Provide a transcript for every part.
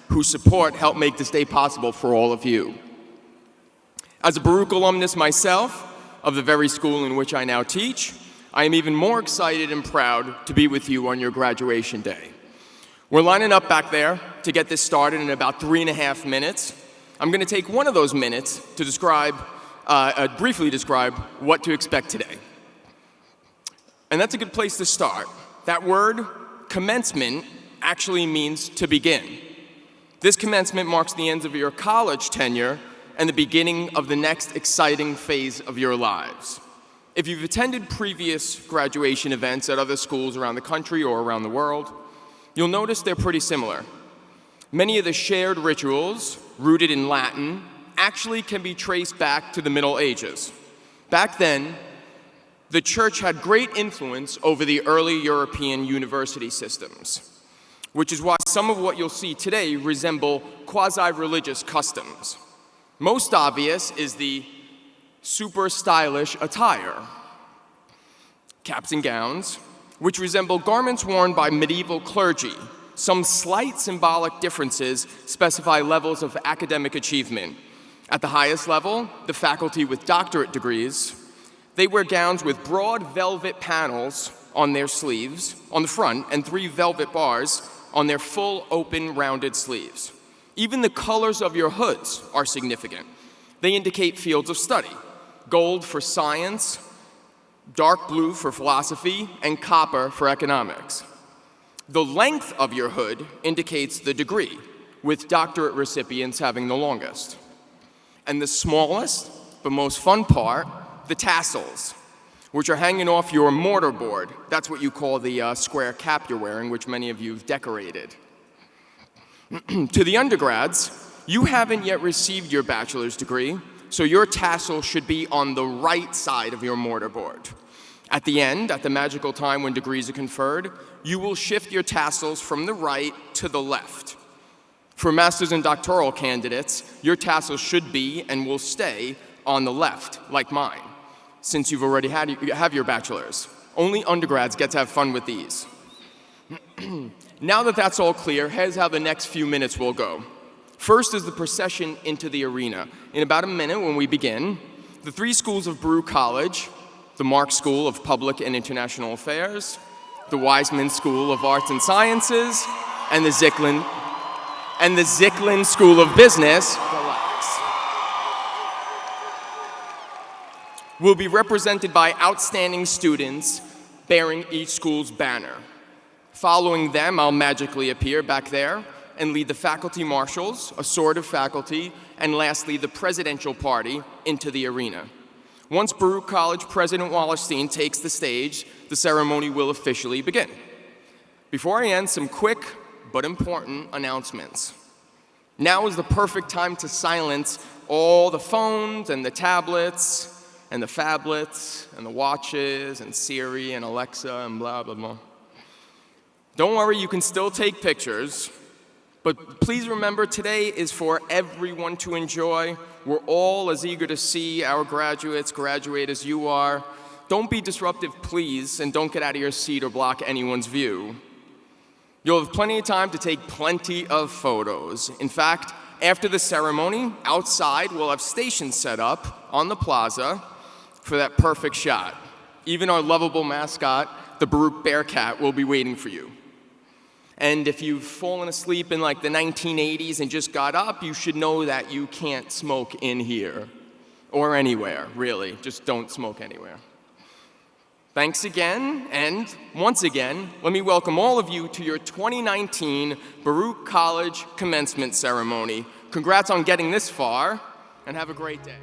whose support helped make this day possible for all of you. As a Baruch alumnus myself, of the very school in which I now teach, I am even more excited and proud to be with you on your graduation day. We're lining up back there to get this started in about 3.5 minutes. I'm going to take one of those minutes to briefly describe what to expect today. And that's a good place to start. That word, commencement, actually means to begin. This commencement marks the end of your college tenure and the beginning of the next exciting phase of your lives. If you've attended previous graduation events at other schools around the country or around the world, you'll notice they're pretty similar. Many of the shared rituals, rooted in Latin, actually can be traced back to the Middle Ages. Back then, the church had great influence over the early European university systems, which is why some of what you'll see today resemble quasi-religious customs. Most obvious is the super stylish attire, caps and gowns, which resemble garments worn by medieval clergy. Some slight symbolic differences specify levels of academic achievement. At the highest level, the faculty with doctorate degrees, they wear gowns with broad velvet panels on their sleeves, on the front, and 3 velvet bars on their full, open, rounded sleeves. Even the colors of your hoods are significant. They indicate fields of study: gold for science, dark blue for philosophy, and copper for economics. The length of your hood indicates the degree, with doctorate recipients having the longest. And the smallest, but most fun part, the tassels, which are hanging off your mortarboard. That's what you call the square cap you're wearing, which many of you have decorated. To the undergrads, you haven't yet received your bachelor's degree, so your tassel should be on the right side of your mortarboard. At the end, at the magical time when degrees are conferred, you will shift your tassels from the right to the left. For master's and doctoral candidates, your tassels should be and will stay on the left, like mine, since you've already have your bachelor's. Only undergrads get to have fun with these. Now that that's all clear, here's how the next few minutes will go. First is the procession into the arena. In about a minute when we begin, the 3 schools of Baruch College, the Marxe School of Public and International Affairs, the Weissman School of Arts and Sciences, and the Zicklin School of Business, will be represented by outstanding students bearing each school's banner. Following them, I'll magically appear back there and lead the faculty marshals, a sword of faculty, and lastly, the presidential party into the arena. Once Baruch College President Wallerstein takes the stage, the ceremony will officially begin. Before I end, some quick but important announcements. Now is the perfect time to silence all the phones and the tablets and the phablets and the watches and Siri and Alexa and blah, blah, blah. Don't worry, you can still take pictures, but please remember today is for everyone to enjoy. We're all as eager to see our graduates graduate as you are. Don't be disruptive, please, and don't get out of your seat or block anyone's view. You'll have plenty of time to take plenty of photos. In fact, after the ceremony, outside we'll have stations set up on the plaza for that perfect shot. Even our lovable mascot, the Baruch Bearcat, will be waiting for you. And if you've fallen asleep in like the 1980s and just got up, you should know that you can't smoke in here. Or anywhere, really. Just don't smoke anywhere. Thanks again, and once again, let me welcome all of you to your 2019 Baruch College Commencement Ceremony. Congrats on getting this far, and have a great day.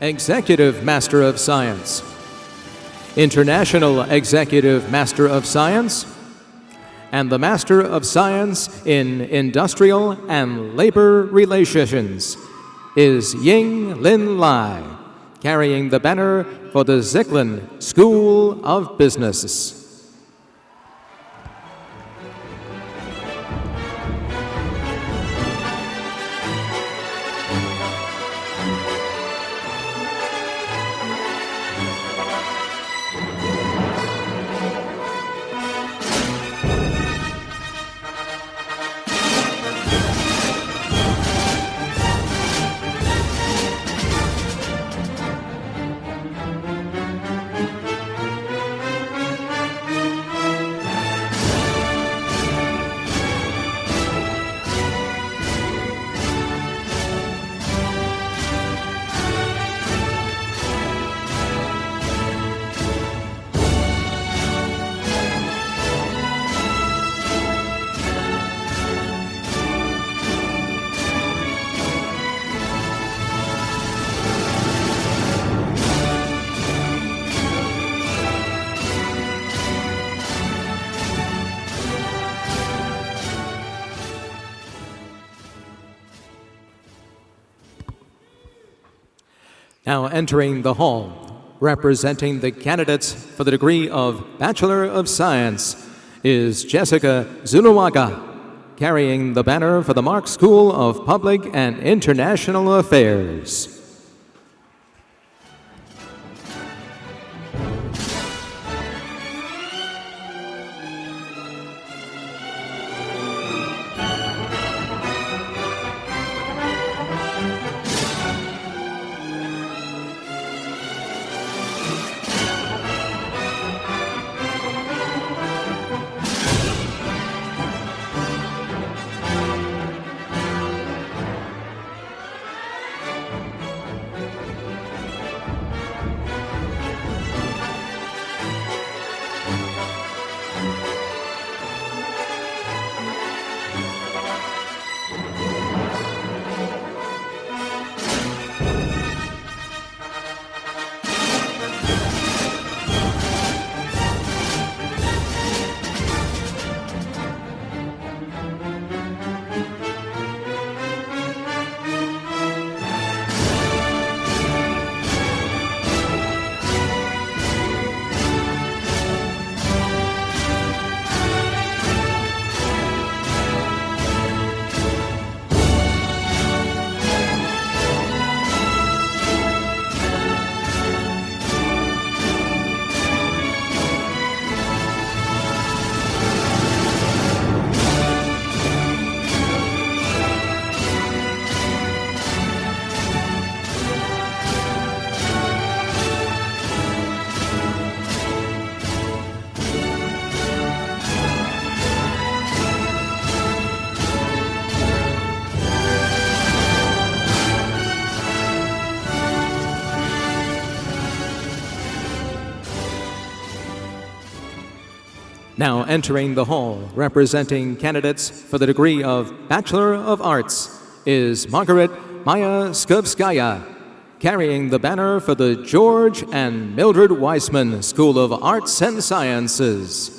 Executive Master of Science, International Executive Master of Science, and the Master of Science in Industrial and Labor Relations is Ying Lin Lai, carrying the banner for the Zicklin School of Business. Now entering the hall, representing the candidates for the degree of Bachelor of Science, is Jessica Zunawaga, carrying the banner for the Marxe School of Public and International Affairs. Now entering the hall, representing candidates for the degree of Bachelor of Arts, is Margaret Maya Skubskaya, carrying the banner for the George and Mildred Weissman School of Arts and Sciences.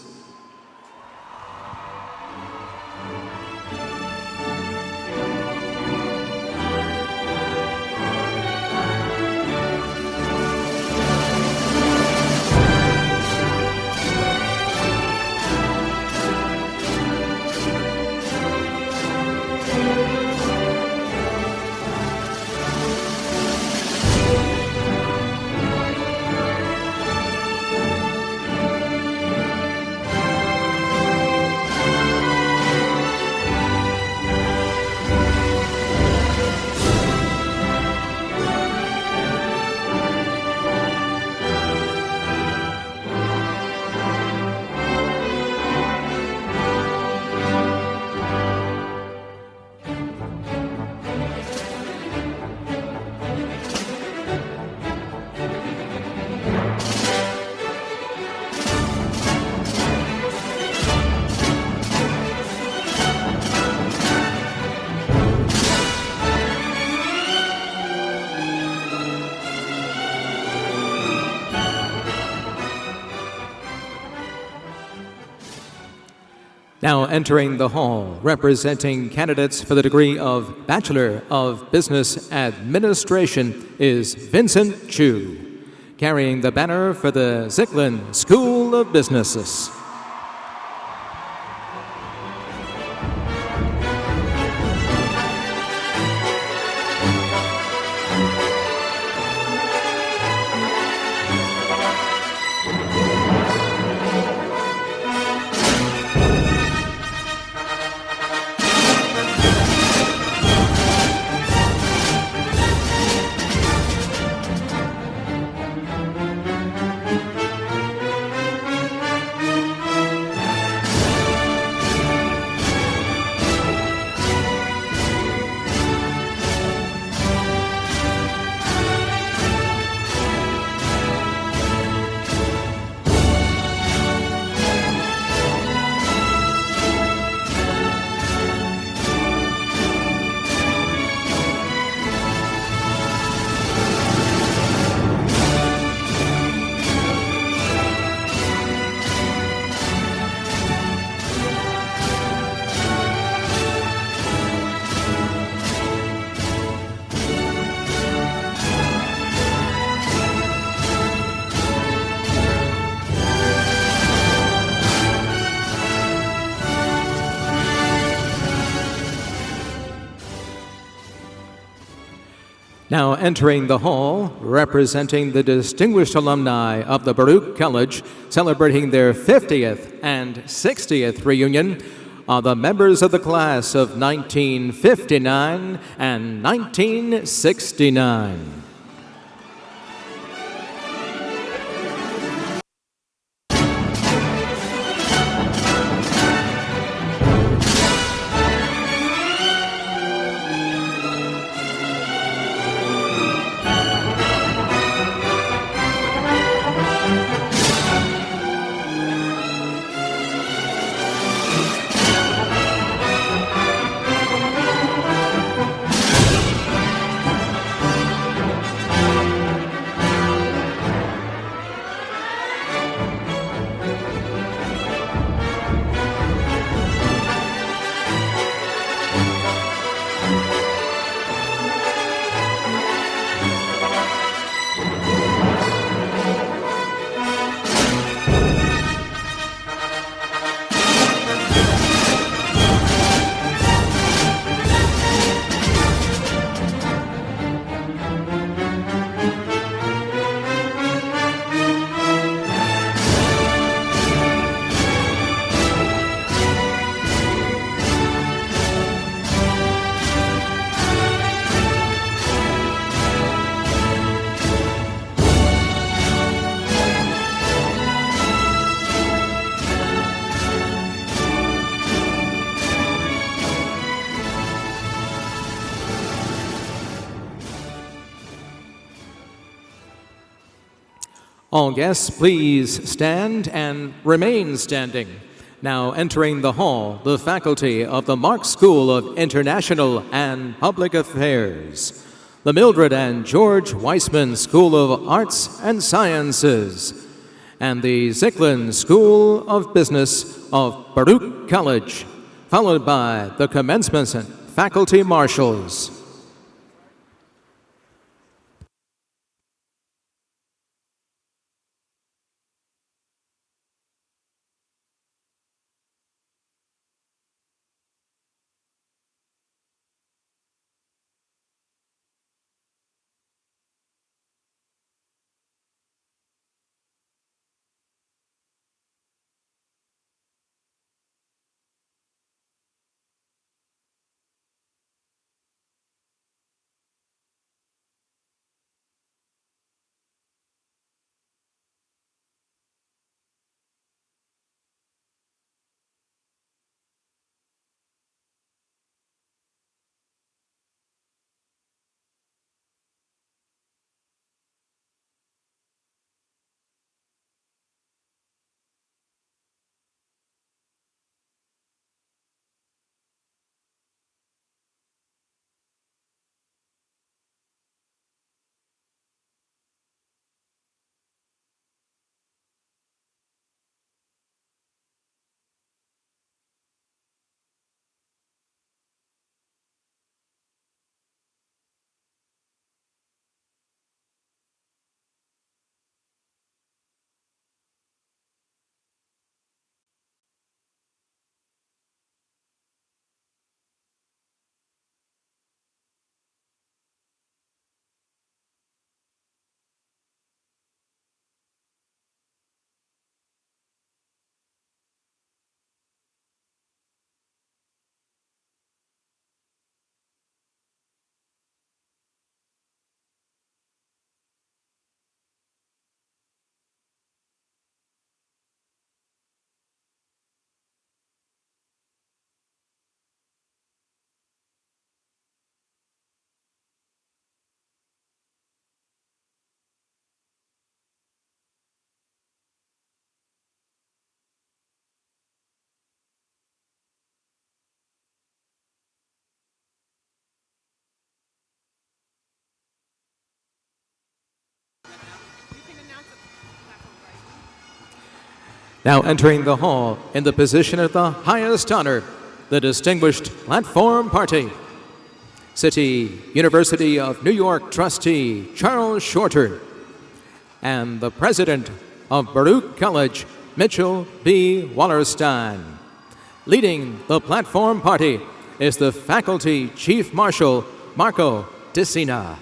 Now entering the hall, representing candidates for the degree of Bachelor of Business Administration is Vincent Chu, carrying the banner for the Zicklin School of Business. Now entering the hall, representing the distinguished alumni of the Baruch College, celebrating their 50th and 60th reunion, are the members of the class of 1959 and 1969. All guests, please stand and remain standing. Now entering the hall, the faculty of the Marxe School of International and Public Affairs, the Mildred and George Weissman School of Arts and Sciences, and the Zicklin School of Business of Baruch College, followed by the Commencement faculty marshals. Now entering the hall in the position of the highest honor, the Distinguished Platform Party. City University of New York trustee Charles Shorter, and the president of Baruch College, Mitchell B. Wallerstein. Leading the Platform Party is the faculty chief marshal, Marco Dicina.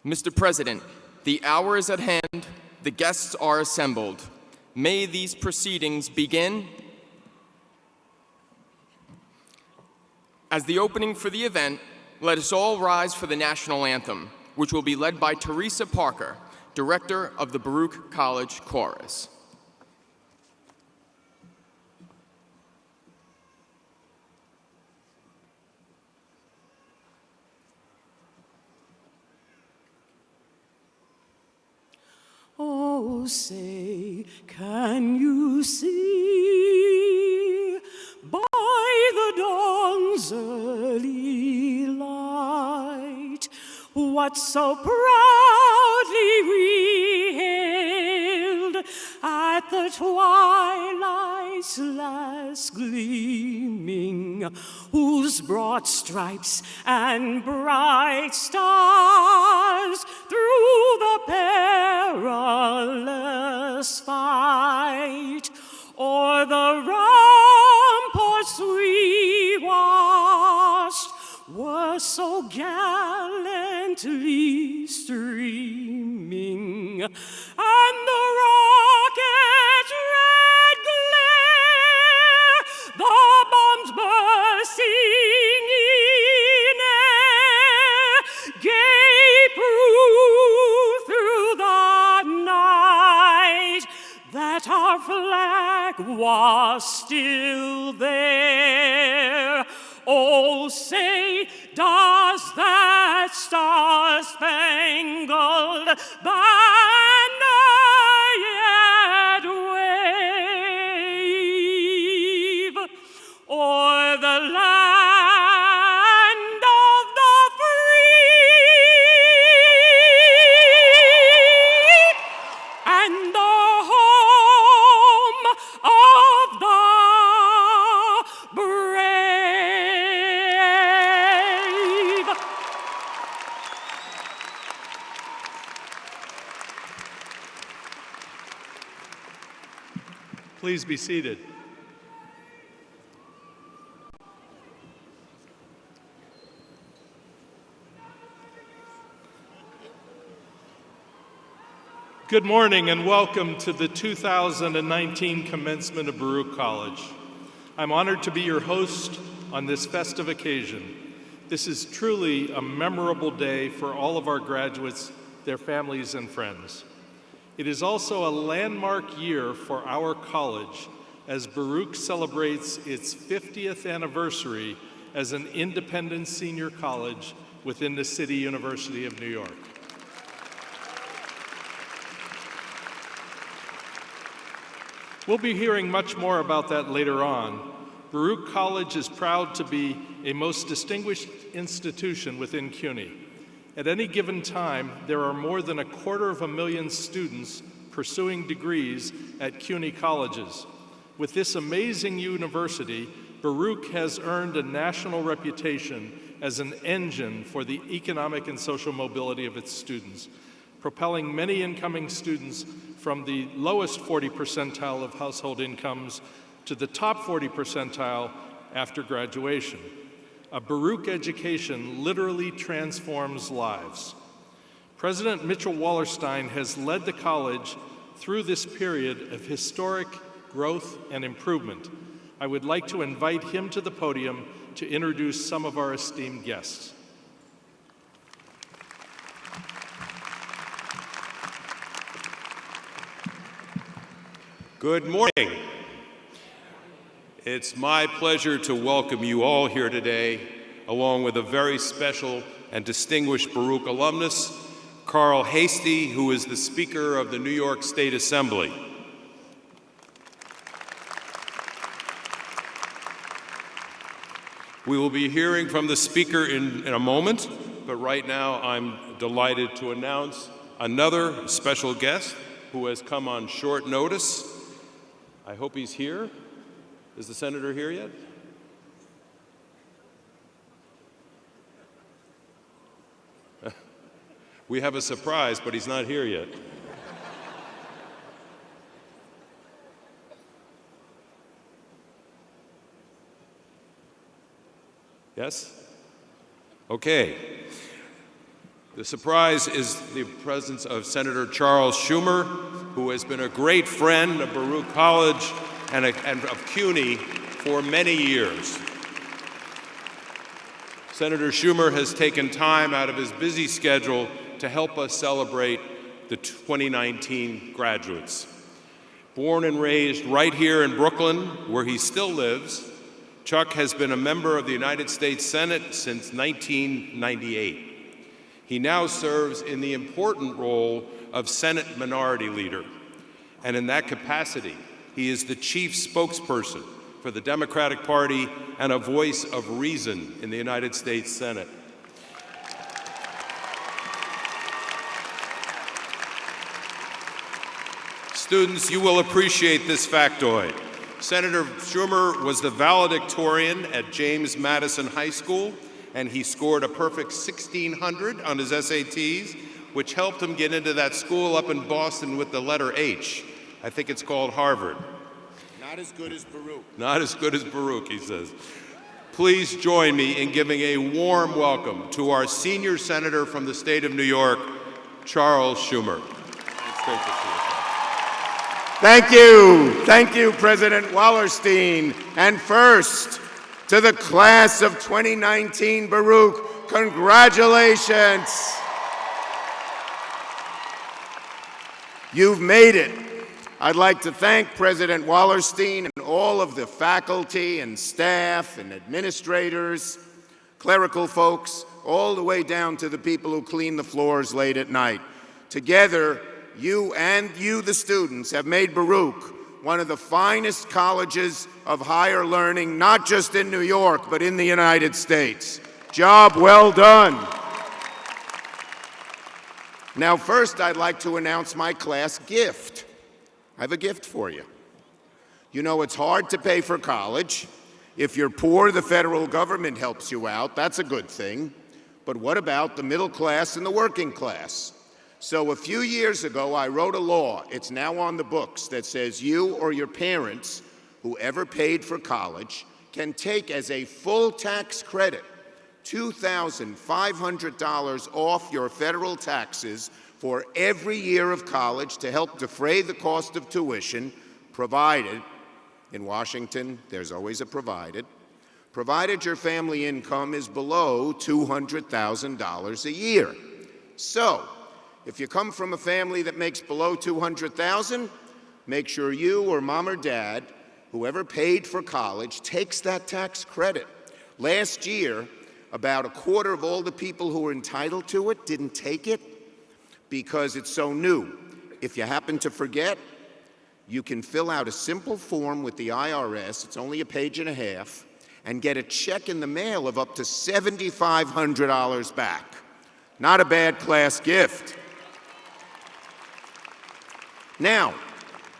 Mr. President, the hour is at hand, the guests are assembled. May these proceedings begin. As the opening for the event, let us all rise for the national anthem, which will be led by Teresa Parker, director of the Baruch College Chorus. Oh, say, can you see by the dawn's early light what so proudly we hailed at the the twilight's last gleaming, whose broad stripes and bright stars through the perilous fight o'er the ramparts we watched were so gallantly streaming, and the rocket's red glare, the bombs bursting in air, gave proof through the night that our flag was still there. Oh, say, does that star-spangled banner yet wave o'er the land of the free and the home of the brave? Please be seated. Good morning and welcome to the 2019 Commencement of Baruch College. I'm honored to be your host on this festive occasion. This is truly a memorable day for all of our graduates, their families, and friends. It is also a landmark year for our college as Baruch celebrates its 50th anniversary as an independent senior college within the City University of New York. We'll be hearing much more about that later on. Baruch College is proud to be a most distinguished institution within CUNY. At any given time, there are more than 250,000 students pursuing degrees at CUNY colleges. With this amazing university, Baruch has earned a national reputation as an engine for the economic and social mobility of its students, propelling many incoming students from the lowest 40 percentile of household incomes to the top 40 percentile after graduation. A Baruch education literally transforms lives. President Mitchell Wallerstein has led the college through this period of historic growth and improvement. I would like to invite him to the podium to introduce some of our esteemed guests. Good morning. It's my pleasure to welcome you all here today, along with a very special and distinguished Baruch alumnus, Carl Hastie, who is the Speaker of the New York State Assembly. We will be hearing from the Speaker in a moment, but right now I'm delighted to announce another special guest who has come on short notice. I hope he's here. Is the Senator here yet? We have a surprise, but he's not here yet. Yes? Okay. The surprise is the presence of Senator Charles Schumer, who has been a great friend of Baruch College and of CUNY for many years. Senator Schumer has taken time out of his busy schedule to help us celebrate the 2019 graduates. Born and raised right here in Brooklyn, where he still lives, Chuck has been a member of the United States Senate since 1998. He now serves in the important role of Senate Minority Leader, and in that capacity, he is the chief spokesperson for the Democratic Party and a voice of reason in the United States Senate. Students, you will appreciate this factoid. Senator Schumer was the valedictorian at James Madison High School, and he scored a perfect 1,600 on his SATs, which helped him get into that school up in Boston with the letter H. I think it's called Harvard. Not as good as Baruch. Not as good as Baruch, he says. Please join me in giving a warm welcome to our senior senator from the state of New York, Charles Schumer. It's great to see you. Thank you. Thank you, President Wallerstein. And first, to the class of 2019 Baruch, congratulations. You've made it. I'd like to thank President Wallerstein and all of the faculty and staff and administrators, clerical folks, all the way down to the people who clean the floors late at night. Together, you, the students, have made Baruch one of the finest colleges of higher learning, not just in New York, but in the United States. Job well done. Now, first, I'd like to announce my class gift. I have a gift for you. You know, it's hard to pay for college. If you're poor, the federal government helps you out. That's a good thing. But what about the middle class and the working class? So a few years ago, I wrote a law, it's now on the books, that says you or your parents, whoever paid for college, can take as a full tax credit $2,500 off your federal taxes for every year of college to help defray the cost of tuition, provided, in Washington, there's always a provided your family income is below $200,000 a year. So, if you come from a family that makes below $200,000, make sure you or mom or dad, whoever paid for college, takes that tax credit. Last year, about a quarter of all the people who were entitled to it didn't take it because it's so new. If you happen to forget, you can fill out a simple form with the IRS, it's only a page and a half, and get a check in the mail of up to $7,500 back. Not a bad class gift. Now,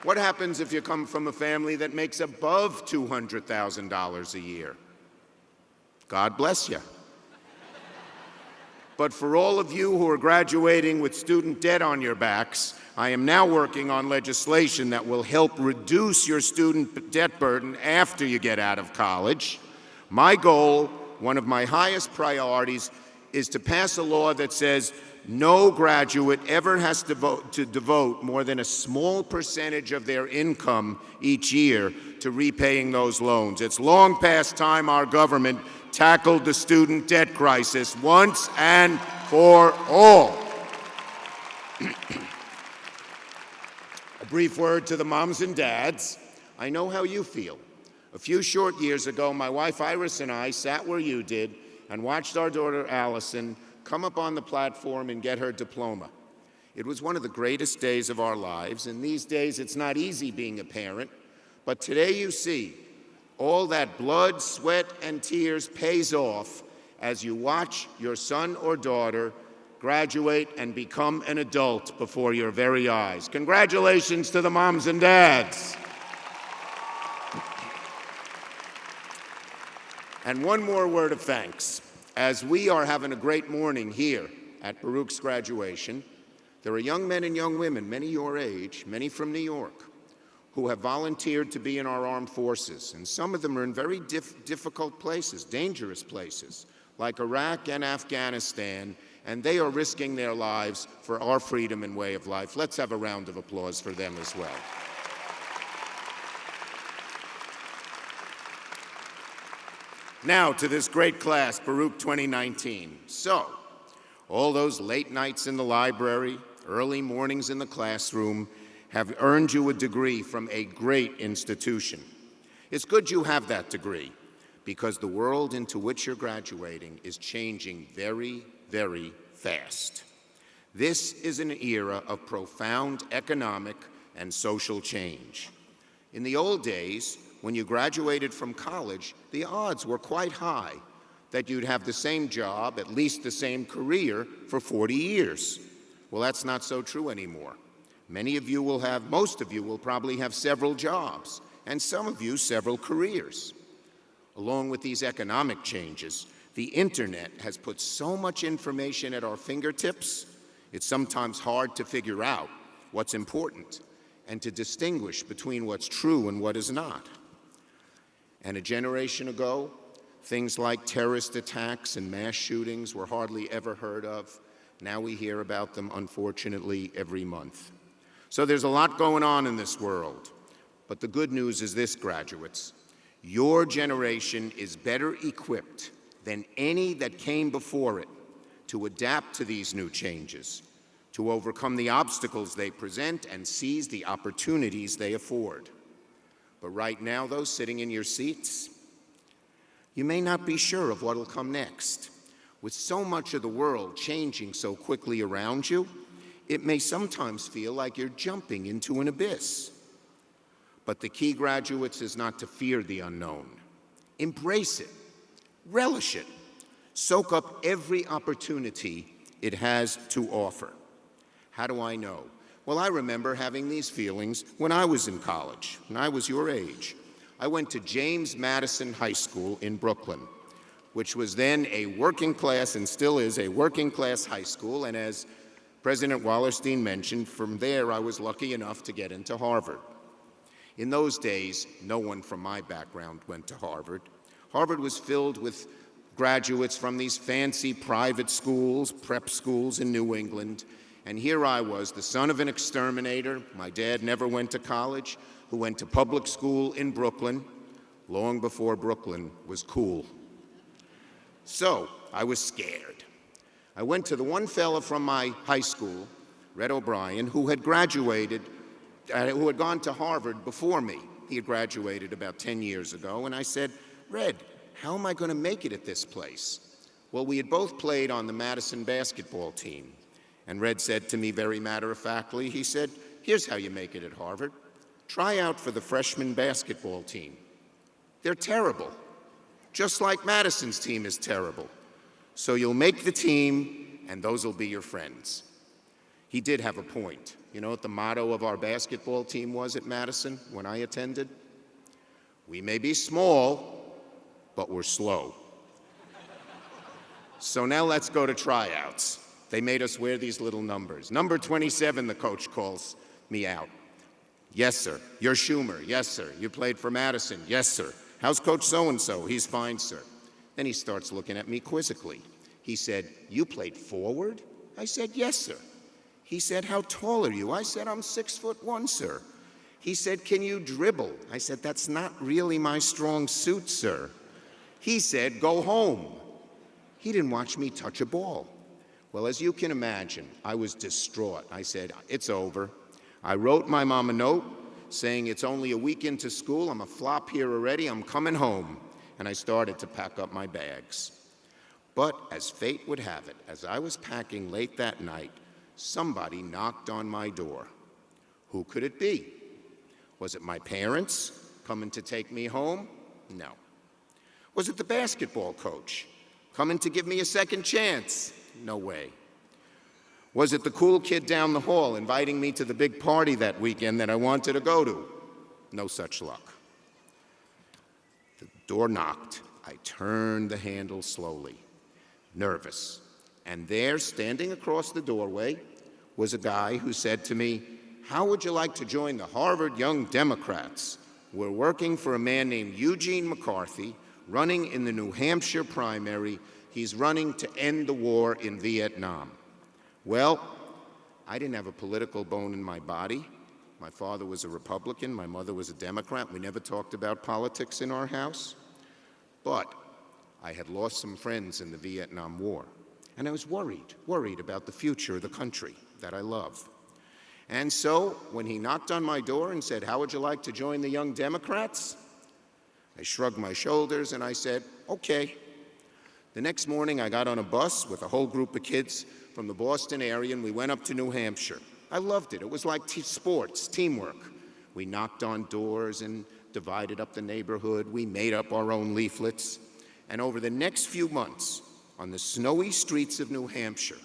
what happens if you come from a family that makes above $200,000 a year? God bless you. But for all of you who are graduating with student debt on your backs, I am now working on legislation that will help reduce your student debt burden after you get out of college. My goal, one of my highest priorities, is to pass a law that says no graduate ever has to devote more than a small percentage of their income each year to repaying those loans. It's long past time our government tackled the student debt crisis once and for all. A brief word to the moms and dads. I know how you feel. A few short years ago, my wife Iris and I sat where you did and watched our daughter Allison come up on the platform and get her diploma. It was one of the greatest days of our lives, and these days it's not easy being a parent, but today you see all that blood, sweat, and tears pays off as you watch your son or daughter graduate and become an adult before your very eyes. Congratulations to the moms and dads. And one more word of thanks. As we are having a great morning here at Baruch's graduation, there are young men and young women, many your age, many from New York, who have volunteered to be in our armed forces. And some of them are in very difficult places, dangerous places, like Iraq and Afghanistan, and they are risking their lives for our freedom and way of life. Let's have a round of applause for them as well. Now to this great class, Baruch 2019. So, all those late nights in the library, early mornings in the classroom, have earned you a degree from a great institution. It's good you have that degree, because the world into which you're graduating is changing very, very fast. This is an era of profound economic and social change. In the old days, when you graduated from college, the odds were quite high that you'd have the same job, at least the same career, for 40 years. Well, that's not so true anymore. Most of you will probably have several jobs, and some of you several careers. Along with these economic changes, the internet has put so much information at our fingertips, it's sometimes hard to figure out what's important and to distinguish between what's true and what is not. And a generation ago, things like terrorist attacks and mass shootings were hardly ever heard of. Now we hear about them, unfortunately, every month. So there's a lot going on in this world. But the good news is this, graduates. Your generation is better equipped than any that came before it to adapt to these new changes, to overcome the obstacles they present and seize the opportunities they afford. But right now, those sitting in your seats, you may not be sure of what will come next. With so much of the world changing so quickly around you, it may sometimes feel like you're jumping into an abyss. But the key, graduates, is not to fear the unknown. Embrace it, relish it, soak up every opportunity it has to offer. How do I know? Well, I remember having these feelings when I was in college, when I was your age. I went to James Madison High School in Brooklyn, which was then a working class and still is a working class high school, and as President Wallerstein mentioned, from there I was lucky enough to get into Harvard. In those days, no one from my background went to Harvard. Harvard was filled with graduates from these fancy private schools, prep schools in New England, and here I was, the son of an exterminator. My dad never went to college, who went to public school in Brooklyn, long before Brooklyn was cool. So I was scared. I went to the one fella from my high school, Red O'Brien, who had graduated, who had gone to Harvard before me. He had graduated about 10 years ago, and I said, Red, how am I going to make it at this place? Well, we had both played on the Madison basketball team, and Red said to me very matter-of-factly, he said, here's how you make it at Harvard. Try out for the freshman basketball team. They're terrible, just like Madison's team is terrible. So you'll make the team, and those will be your friends. He did have a point. You know what the motto of our basketball team was at Madison when I attended? We may be small, but we're slow. So now let's go to tryouts. They made us wear these little numbers. Number 27, the coach calls me out. Yes, sir. You're Schumer. Yes, sir. You played for Madison. Yes, sir. How's Coach so-and-so? He's fine, sir. Then he starts looking at me quizzically. He said, you played forward? I said, yes, sir. He said, how tall are you? I said, I'm 6'1", sir. He said, can you dribble? I said, that's not really my strong suit, sir. He said, go home. He didn't watch me touch a ball. Well, as you can imagine, I was distraught. I said, it's over. I wrote my mom a note saying it's only a week into school, I'm a flop here already, I'm coming home. And I started to pack up my bags. But as fate would have it, as I was packing late that night, somebody knocked on my door. Who could it be? Was it my parents coming to take me home? No. Was it the basketball coach coming to give me a second chance? No way. Was it the cool kid down the hall inviting me to the big party that weekend that I wanted to go to? No such luck. The door knocked. I turned the handle slowly, nervous. And there, standing across the doorway, was a guy who said to me, how would you like to join the Harvard Young Democrats? We're working for a man named Eugene McCarthy, running in the New Hampshire primary. He's running to end the war in Vietnam. Well, I didn't have a political bone in my body. My father was a Republican, my mother was a Democrat. We never talked about politics in our house. But I had lost some friends in the Vietnam War. And I was worried about the future of the country that I love. And so when he knocked on my door and said, how would you like to join the Young Democrats? I shrugged my shoulders and I said, okay. The next morning I got on a bus with a whole group of kids from the Boston area and we went up to New Hampshire. I loved it. It was like sports, teamwork. We knocked on doors and divided up the neighborhood. We made up our own leaflets. And over the next few months, on the snowy streets of New Hampshire,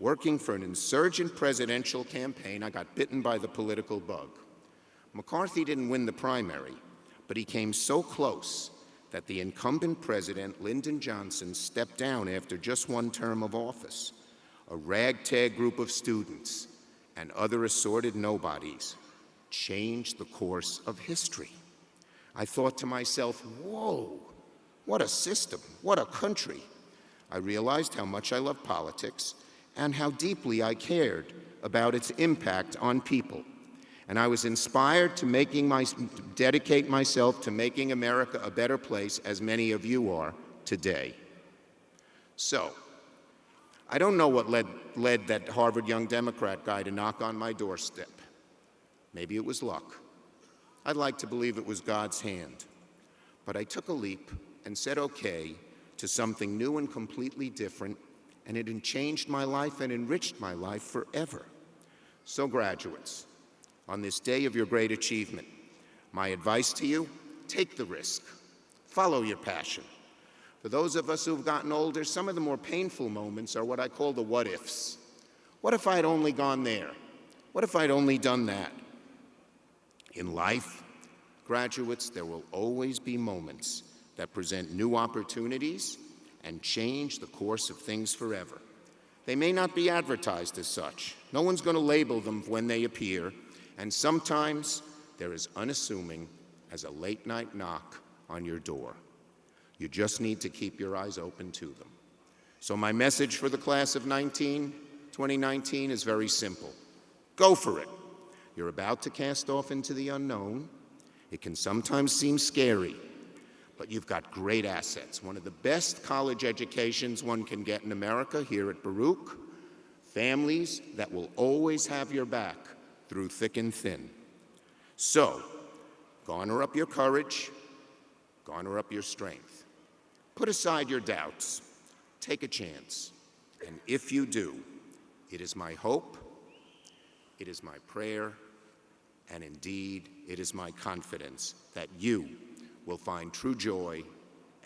Working for an insurgent presidential campaign, I got bitten by the political bug. McCarthy didn't win the primary, but he came so close that the incumbent president, Lyndon Johnson, stepped down after just one term of office. A ragtag group of students and other assorted nobodies changed the course of history. I thought to myself, whoa, what a system, what a country. I realized how much I loved politics and how deeply I cared about its impact on people. And I was inspired to dedicate myself to making America a better place, as many of you are today. So, I don't know what led that Harvard Young Democrat guy to knock on my doorstep. Maybe it was luck. I'd like to believe it was God's hand. But I took a leap and said okay to something new and completely different, and it had changed my life and enriched my life forever. So graduates, on this day of your great achievement, my advice to you, take the risk. Follow your passion. For those of us who've gotten older, some of the more painful moments are what I call the what-ifs. What if I'd only gone there? What if I'd only done that? In life, graduates, there will always be moments that present new opportunities and change the course of things forever. They may not be advertised as such. No one's going to label them when they appear, and sometimes they're as unassuming as a late-night knock on your door. You just need to keep your eyes open to them. So my message for the class of 2019 is very simple. Go for it. You're about to cast off into the unknown. It can sometimes seem scary, but you've got great assets. One of the best college educations one can get in America here at Baruch. Families that will always have your back through thick and thin. So, garner up your courage, garner up your strength. Put aside your doubts. Take a chance. And if you do, it is my hope, it is my prayer, and indeed, it is my confidence that you will find true joy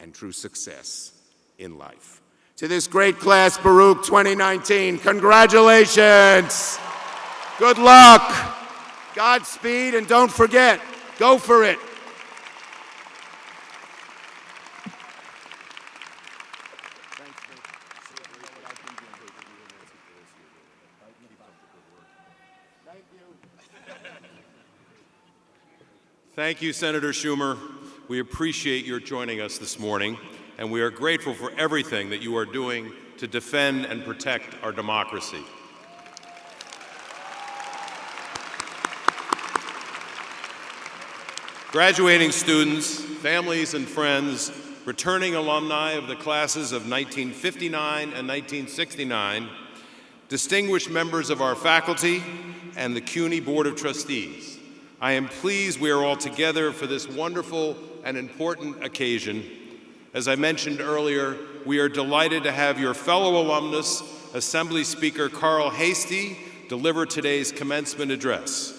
and true success in life. To this great class, Baruch 2019, congratulations! Good luck! Godspeed, and don't forget, go for it! Thank you, Senator Schumer. We appreciate your joining us this morning, and we are grateful for everything that you are doing to defend and protect our democracy. Graduating students, families and friends, returning alumni of the classes of 1959 and 1969, distinguished members of our faculty, and the CUNY Board of Trustees, I am pleased we are all together for this wonderful and important occasion. As I mentioned earlier, we are delighted to have your fellow alumnus, Assembly Speaker Carl Hastie, deliver today's commencement address.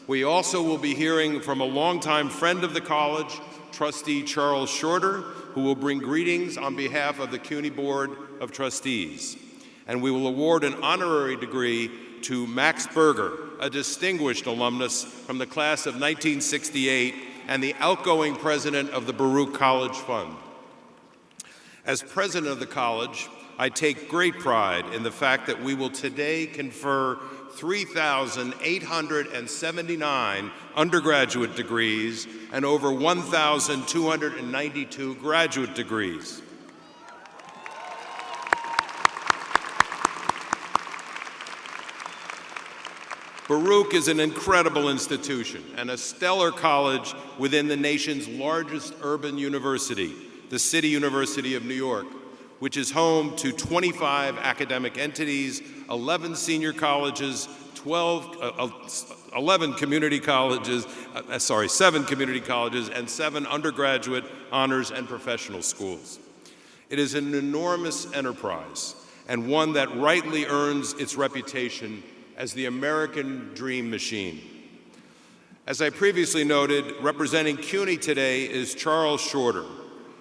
We also will be hearing from a longtime friend of the college, Trustee Charles Shorter, who will bring greetings on behalf of the CUNY Board of Trustees. And we will award an honorary degree to Max Berger, a distinguished alumnus from the class of 1968 and the outgoing president of the Baruch College Fund. As president of the college, I take great pride in the fact that we will today confer 3,879 undergraduate degrees and over 1,292 graduate degrees. Baruch is an incredible institution and a stellar college within the nation's largest urban university, the City University of New York, which is home to 25 academic entities, 11 senior colleges, 7 community colleges, and 7 undergraduate honors and professional schools. It is an enormous enterprise and one that rightly earns its reputation as the American Dream Machine. As I previously noted, representing CUNY today is Charles Shorter.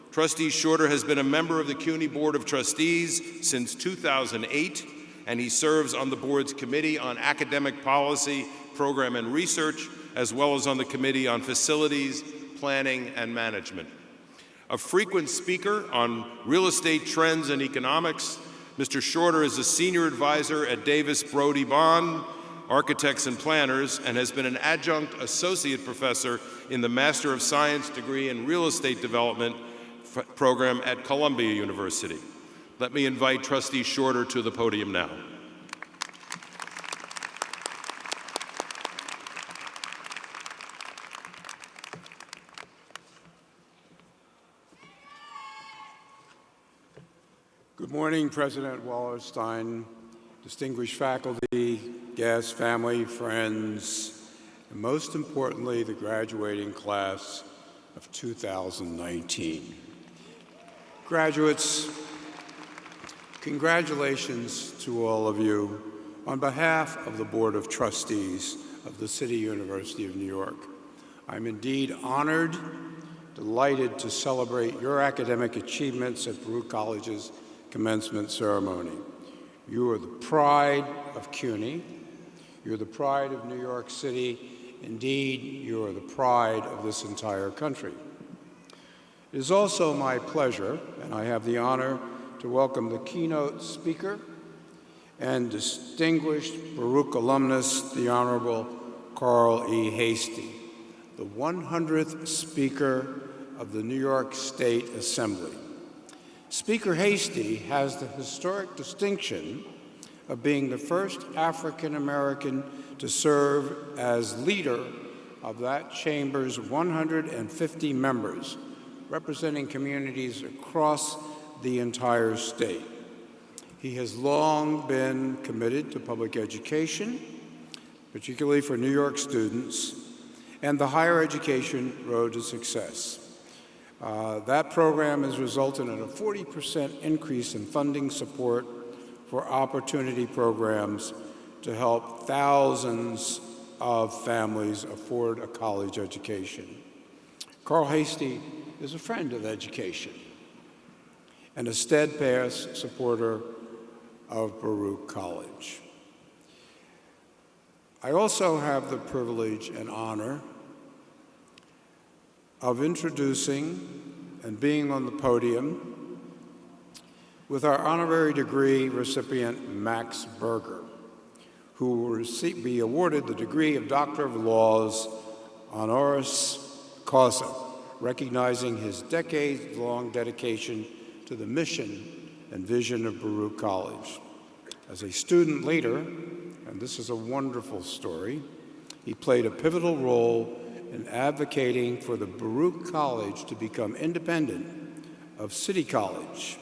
Trustee Shorter has been a member of the CUNY Board of Trustees since 2008 and he serves on the board's Committee on Academic Policy, Program and Research, as well as on the Committee on Facilities, Planning, and Management. A frequent speaker on real estate trends and economics, Mr. Shorter is a senior advisor at Davis Brody Bond, Architects and Planners, and has been an adjunct associate professor in the Master of Science degree in Real Estate Development program at Columbia University. Let me invite Trustee Shorter to the podium now. Good morning, President Wallerstein, distinguished faculty, guests, family, friends, and most importantly, the graduating class of 2019. Graduates, congratulations to all of you on behalf of the Board of Trustees of the City University of New York. I'm indeed honored, delighted to celebrate your academic achievements at Baruch College's commencement ceremony. You are the pride of CUNY. You're the pride of New York City. Indeed, you are the pride of this entire country. It is also my pleasure, and I have the honor to welcome the keynote speaker and distinguished Baruch alumnus, the Honorable Carl E. Hastie, the 100th Speaker of the New York State Assembly. Speaker Hastie has the historic distinction of being the first African American to serve as leader of that chamber's 150 members, representing communities across the entire state. He has long been committed to public education, particularly for New York students, and the higher education road to success. That program has resulted in a 40% increase in funding support for opportunity programs to help thousands of families afford a college education. Carl Hastie is a friend of education and a steadfast supporter of Baruch College. I also have the privilege and honor of introducing and being on the podium with our honorary degree recipient, Max Berger, who will be awarded the degree of Doctor of Laws honoris causa, recognizing his decades-long dedication to the mission and vision of Baruch College. As a student leader, and this is a wonderful story, he played a pivotal role in advocating for the Baruch College to become independent of City College.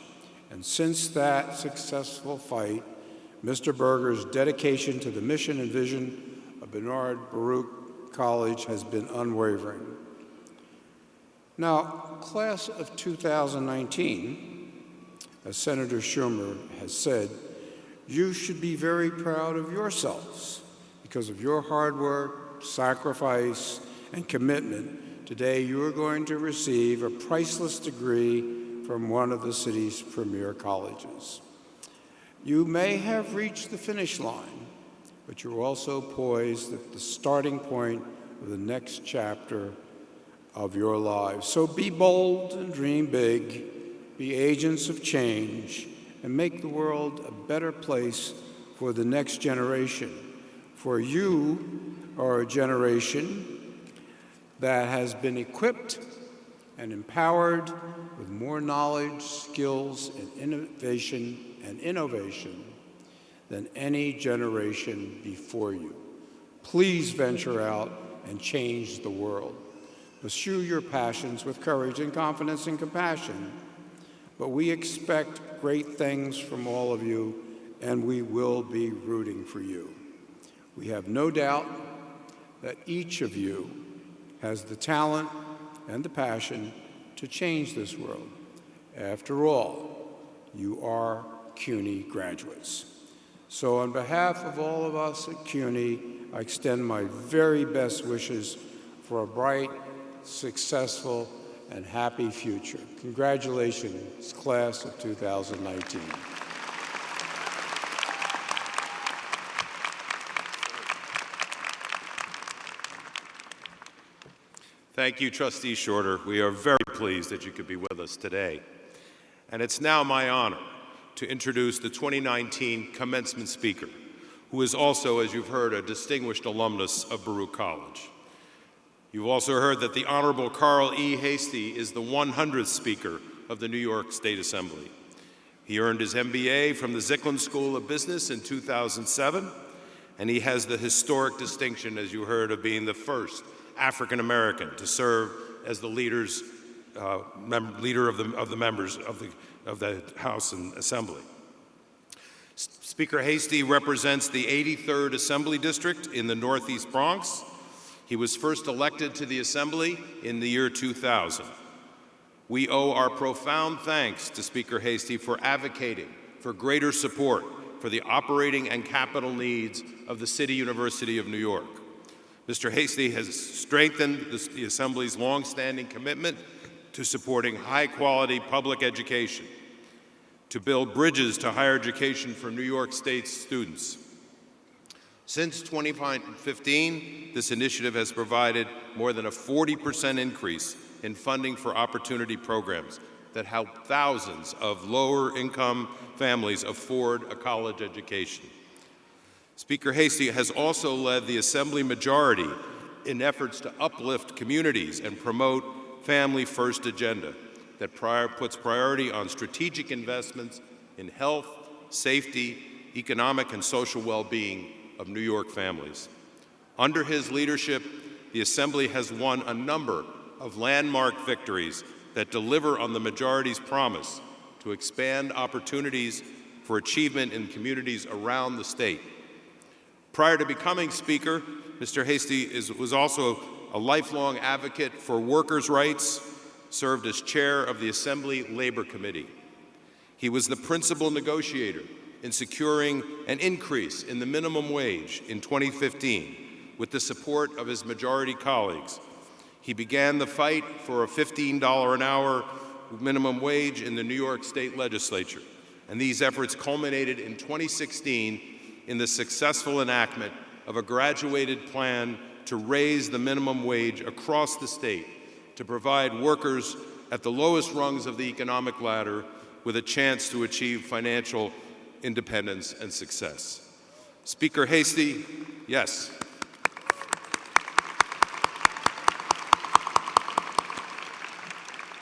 And since that successful fight, Mr. Berger's dedication to the mission and vision of Bernard Baruch College has been unwavering. Now, class of 2019, as Senator Schumer has said, you should be very proud of yourselves because of your hard work, sacrifice, and commitment. Today, you are going to receive a priceless degree from one of the city's premier colleges. You may have reached the finish line, but you're also poised at the starting point of the next chapter of your lives. So be bold and dream big, be agents of change, and make the world a better place for the next generation. For you are a generation that has been equipped and empowered with more knowledge, skills, and innovation than any generation before you. Please venture out and change the world. Pursue your passions with courage and confidence and compassion. But we expect great things from all of you, and we will be rooting for you. We have no doubt that each of you has the talent and the passion to change this world. After all, you are CUNY graduates. So on behalf of all of us at CUNY, I extend my very best wishes for a bright, successful, and happy future. Congratulations, class of 2019. Thank you, Trustee Shorter. We are very pleased that you could be with us today. And it's now my honor to introduce the 2019 commencement speaker, who is also, as you've heard, a distinguished alumnus of Baruch College. You've also heard that the Honorable Carl E. Hastie is the 100th Speaker of the New York State Assembly. He earned his MBA from the Zicklin School of Business in 2007, and he has the historic distinction, as you heard, of being the first African American to serve as the leader of the members of the House and Assembly. Speaker Hastie represents the 83rd Assembly District in the Northeast Bronx. He was first elected to the Assembly in the year 2000. We owe our profound thanks to Speaker Hastie for advocating for greater support for the operating and capital needs of the City University of New York. Mr. Hastie has strengthened the Assembly's longstanding commitment to supporting high-quality public education, to build bridges to higher education for New York State students. Since 2015, this initiative has provided more than a 40% increase in funding for opportunity programs that help thousands of lower-income families afford a college education. Speaker Hastie has also led the Assembly majority in efforts to uplift communities and promote family-first agenda that puts priority on strategic investments in health, safety, economic, and social well-being of New York families. Under his leadership, the Assembly has won a number of landmark victories that deliver on the majority's promise to expand opportunities for achievement in communities around the state. Prior to becoming Speaker, Mr. Hastie was also a lifelong advocate for workers' rights, served as chair of the Assembly Labor Committee. He was the principal negotiator in securing an increase in the minimum wage in 2015 with the support of his majority colleagues. He began the fight for a $15 an hour minimum wage in the New York State Legislature, and these efforts culminated in 2016 in the successful enactment of a graduated plan to raise the minimum wage across the state to provide workers at the lowest rungs of the economic ladder with a chance to achieve financial independence and success. Speaker Hastie, yes.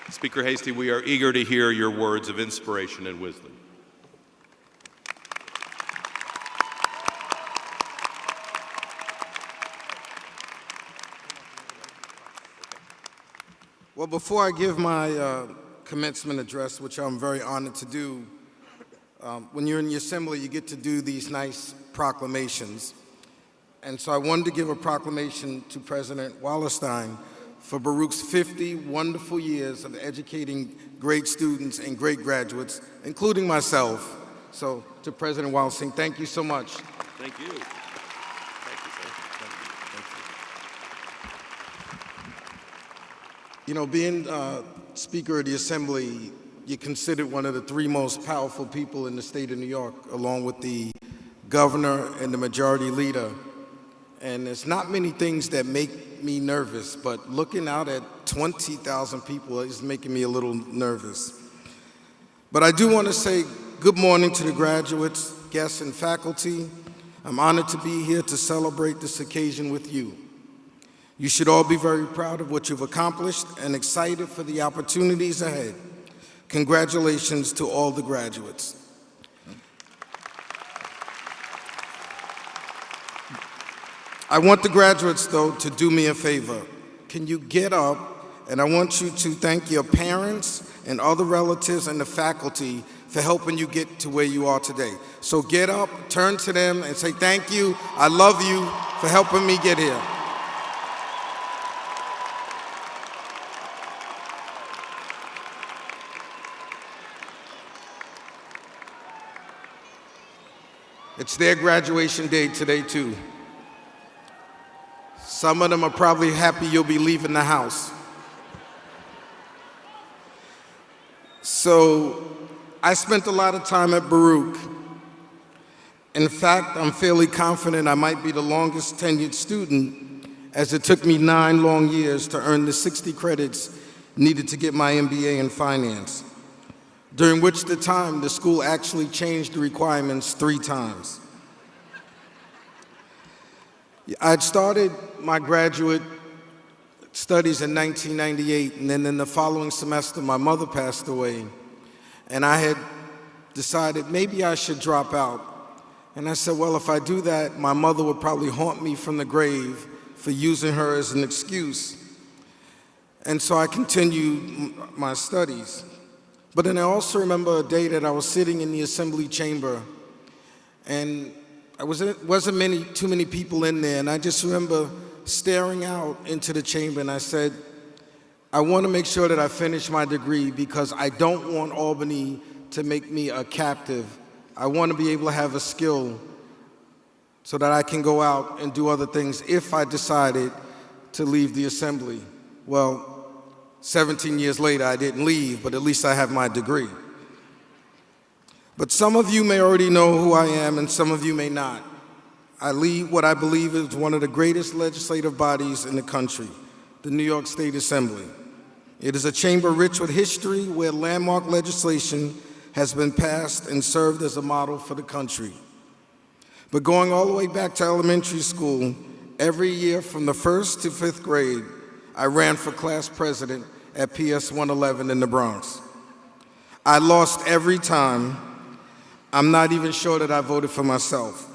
Speaker Hastie, we are eager to hear your words of inspiration and wisdom. Well, before I give my commencement address, which I'm very honored to do, when you're in the Assembly, you get to do these nice proclamations. And so I wanted to give a proclamation to President Wallerstein for Baruch's 50 wonderful years of educating great students and great graduates, including myself. So to President Wallerstein, thank you so much. Thank you. You know, being Speaker of the Assembly, you're considered one of the three most powerful people in the state of New York, along with the governor and the majority leader. And there's not many things that make me nervous, but looking out at 20,000 people is making me a little nervous. But I do want to say good morning to the graduates, guests, and faculty. I'm honored to be here to celebrate this occasion with you. You should all be very proud of what you've accomplished and excited for the opportunities ahead. Congratulations to all the graduates. I want the graduates, though, to do me a favor. Can you get up, and I want you to thank your parents and other relatives and the faculty for helping you get to where you are today. So get up, turn to them, and say, thank you, I love you for helping me get here. It's their graduation day today, too. Some of them are probably happy you'll be leaving the house. So, I spent a lot of time at Baruch. In fact, I'm fairly confident I might be the longest tenured student as it took me 9 long years to earn the 60 credits needed to get my MBA in finance, during which the time the school actually changed the requirements 3 times. I'd started my graduate studies in 1998, and then in the following semester, my mother passed away, and I had decided maybe I should drop out. And I said, well, if I do that, my mother would probably haunt me from the grave for using her as an excuse. And so I continued my studies. But then I also remember a day that I was sitting in the assembly chamber, and wasn't too many people in there, and I just remember staring out into the chamber, and I said, I want to make sure that I finish my degree because I don't want Albany to make me a captive. I want to be able to have a skill so that I can go out and do other things if I decided to leave the assembly. Well, 17 years later, I didn't leave, but at least I have my degree. But some of you may already know who I am, and some of you may not. I lead what I believe is one of the greatest legislative bodies in the country, the New York State Assembly. It is a chamber rich with history where landmark legislation has been passed and served as a model for the country. But going all the way back to elementary school, every year from the 1st to 5th grade, I ran for class president at PS 111 in the Bronx. I lost every time. I'm not even sure that I voted for myself.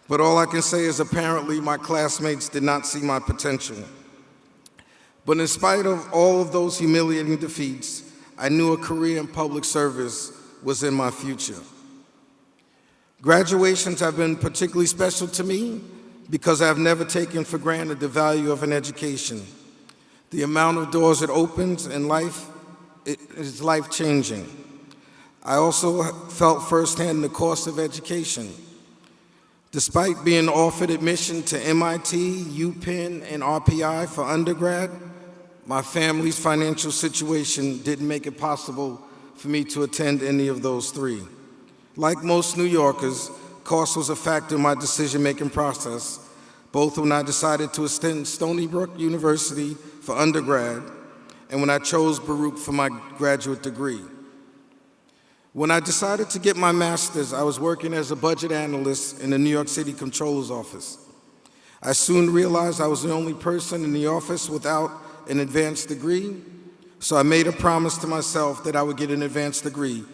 But all I can say is apparently my classmates did not see my potential. But in spite of all of those humiliating defeats, I knew a career in public service was in my future. Graduations have been particularly special to me because I've never taken for granted the value of an education. The amount of doors it opens in life is life-changing. I also felt firsthand the cost of education. Despite being offered admission to MIT, UPenn, and RPI for undergrad, my family's financial situation didn't make it possible for me to attend any of those 3. Like most New Yorkers, cost was a factor in my decision-making process, both when I decided to attend Stony Brook University for undergrad and when I chose Baruch for my graduate degree. When I decided to get my master's, I was working as a budget analyst in the New York City Comptroller's office. I soon realized I was the only person in the office without an advanced degree, so I made a promise to myself that I would get an advanced degree,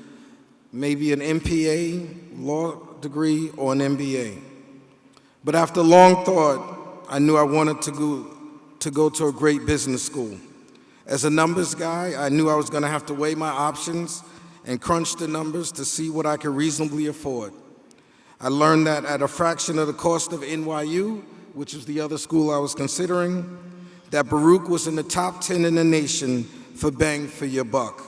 maybe an MPA, law degree, or an MBA. But after long thought, I knew I wanted to go to a great business school. As a numbers guy, I knew I was going to have to weigh my options and crunch the numbers to see what I could reasonably afford. I learned that at a fraction of the cost of NYU, which is the other school I was considering, that Baruch was in the top 10 in the nation for bang for your buck.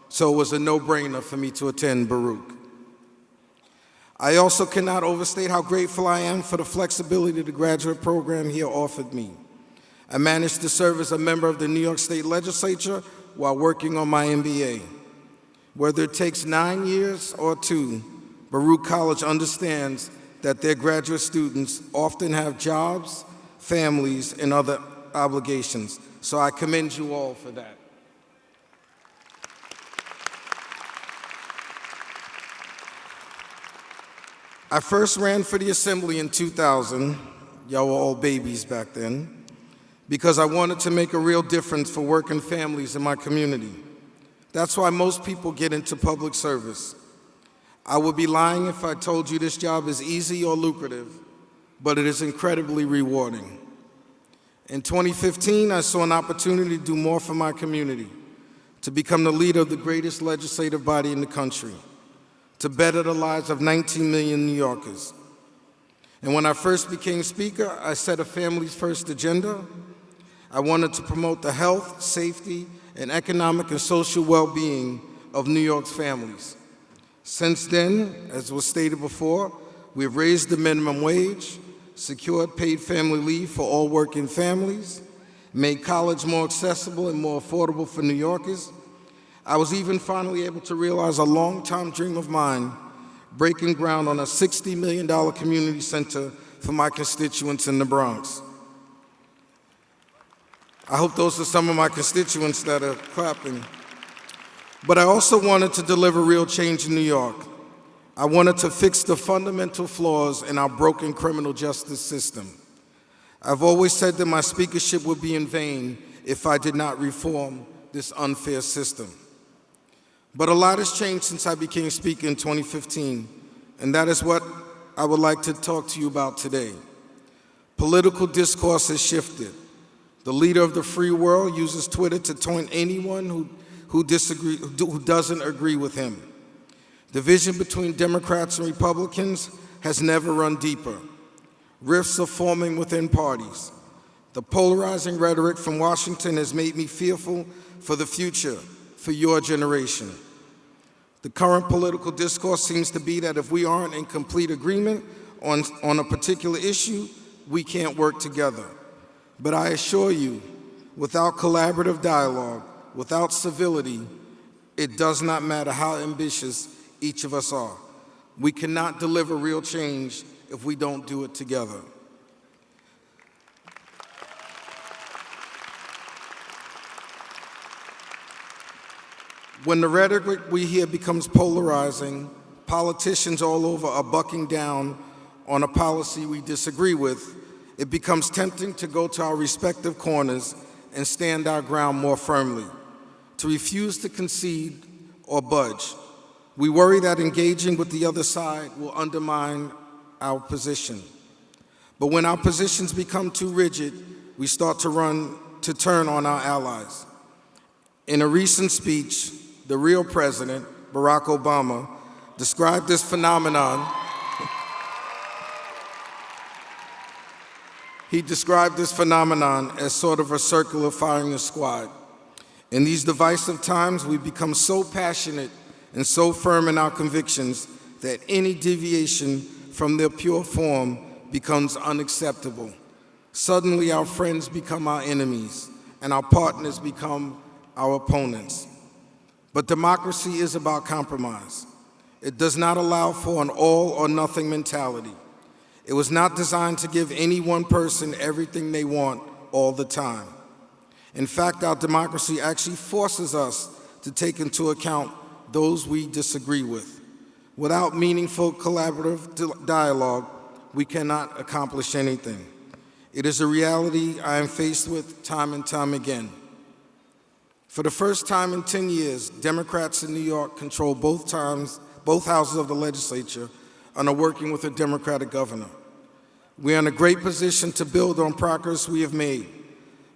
So it was a no-brainer for me to attend Baruch. I also cannot overstate how grateful I am for the flexibility the graduate program here offered me. I managed to serve as a member of the New York State Legislature while working on my MBA. Whether it takes 9 years or 2, Baruch College understands that their graduate students often have jobs, families, and other obligations. So I commend you all for that. I first ran for the Assembly in 2000, y'all were all babies back then, because I wanted to make a real difference for working families in my community. That's why most people get into public service. I would be lying if I told you this job is easy or lucrative, but it is incredibly rewarding. In 2015, I saw an opportunity to do more for my community, to become the leader of the greatest legislative body in the country, to better the lives of 19 million New Yorkers. And when I first became Speaker, I set a families first agenda. I wanted to promote the health, safety, and economic and social well-being of New York's families. Since then, as was stated before, we have raised the minimum wage, secured paid family leave for all working families, made college more accessible and more affordable for New Yorkers. I was even finally able to realize a long-time dream of mine, breaking ground on a $60 million community center for my constituents in the Bronx. I hope those are some of my constituents that are clapping. But I also wanted to deliver real change in New York. I wanted to fix the fundamental flaws in our broken criminal justice system. I've always said that my speakership would be in vain if I did not reform this unfair system. But a lot has changed since I became speaker in 2015, and that is what I would like to talk to you about today. Political discourse has shifted. The leader of the free world uses Twitter to taunt anyone who doesn't agree with him. Division between Democrats and Republicans has never run deeper. Rifts are forming within parties. The polarizing rhetoric from Washington has made me fearful for the future, for your generation. The current political discourse seems to be that if we aren't in complete agreement on a particular issue, we can't work together. But I assure you, without collaborative dialogue, without civility, it does not matter how ambitious each of us are. We cannot deliver real change if we don't do it together. When the rhetoric we hear becomes polarizing, politicians all over are bucking down on a policy we disagree with, it becomes tempting to go to our respective corners and stand our ground more firmly, to refuse to concede or budge. We worry that engaging with the other side will undermine our position. But when our positions become too rigid, we start to turn on our allies. In a recent speech, the real president, Barack Obama, described this phenomenon. He described this phenomenon as sort of a circular firing squad. In these divisive times, we become so passionate and so firm in our convictions that any deviation from their pure form becomes unacceptable. Suddenly, our friends become our enemies, and our partners become our opponents. But democracy is about compromise. It does not allow for an all or nothing mentality. It was not designed to give any one person everything they want all the time. In fact, our democracy actually forces us to take into account those we disagree with. Without meaningful collaborative dialogue, we cannot accomplish anything. It is a reality I am faced with time and time again. For the first time in 10 years, Democrats in New York control both houses of the legislature and are working with a Democratic governor. We are in a great position to build on progress we have made.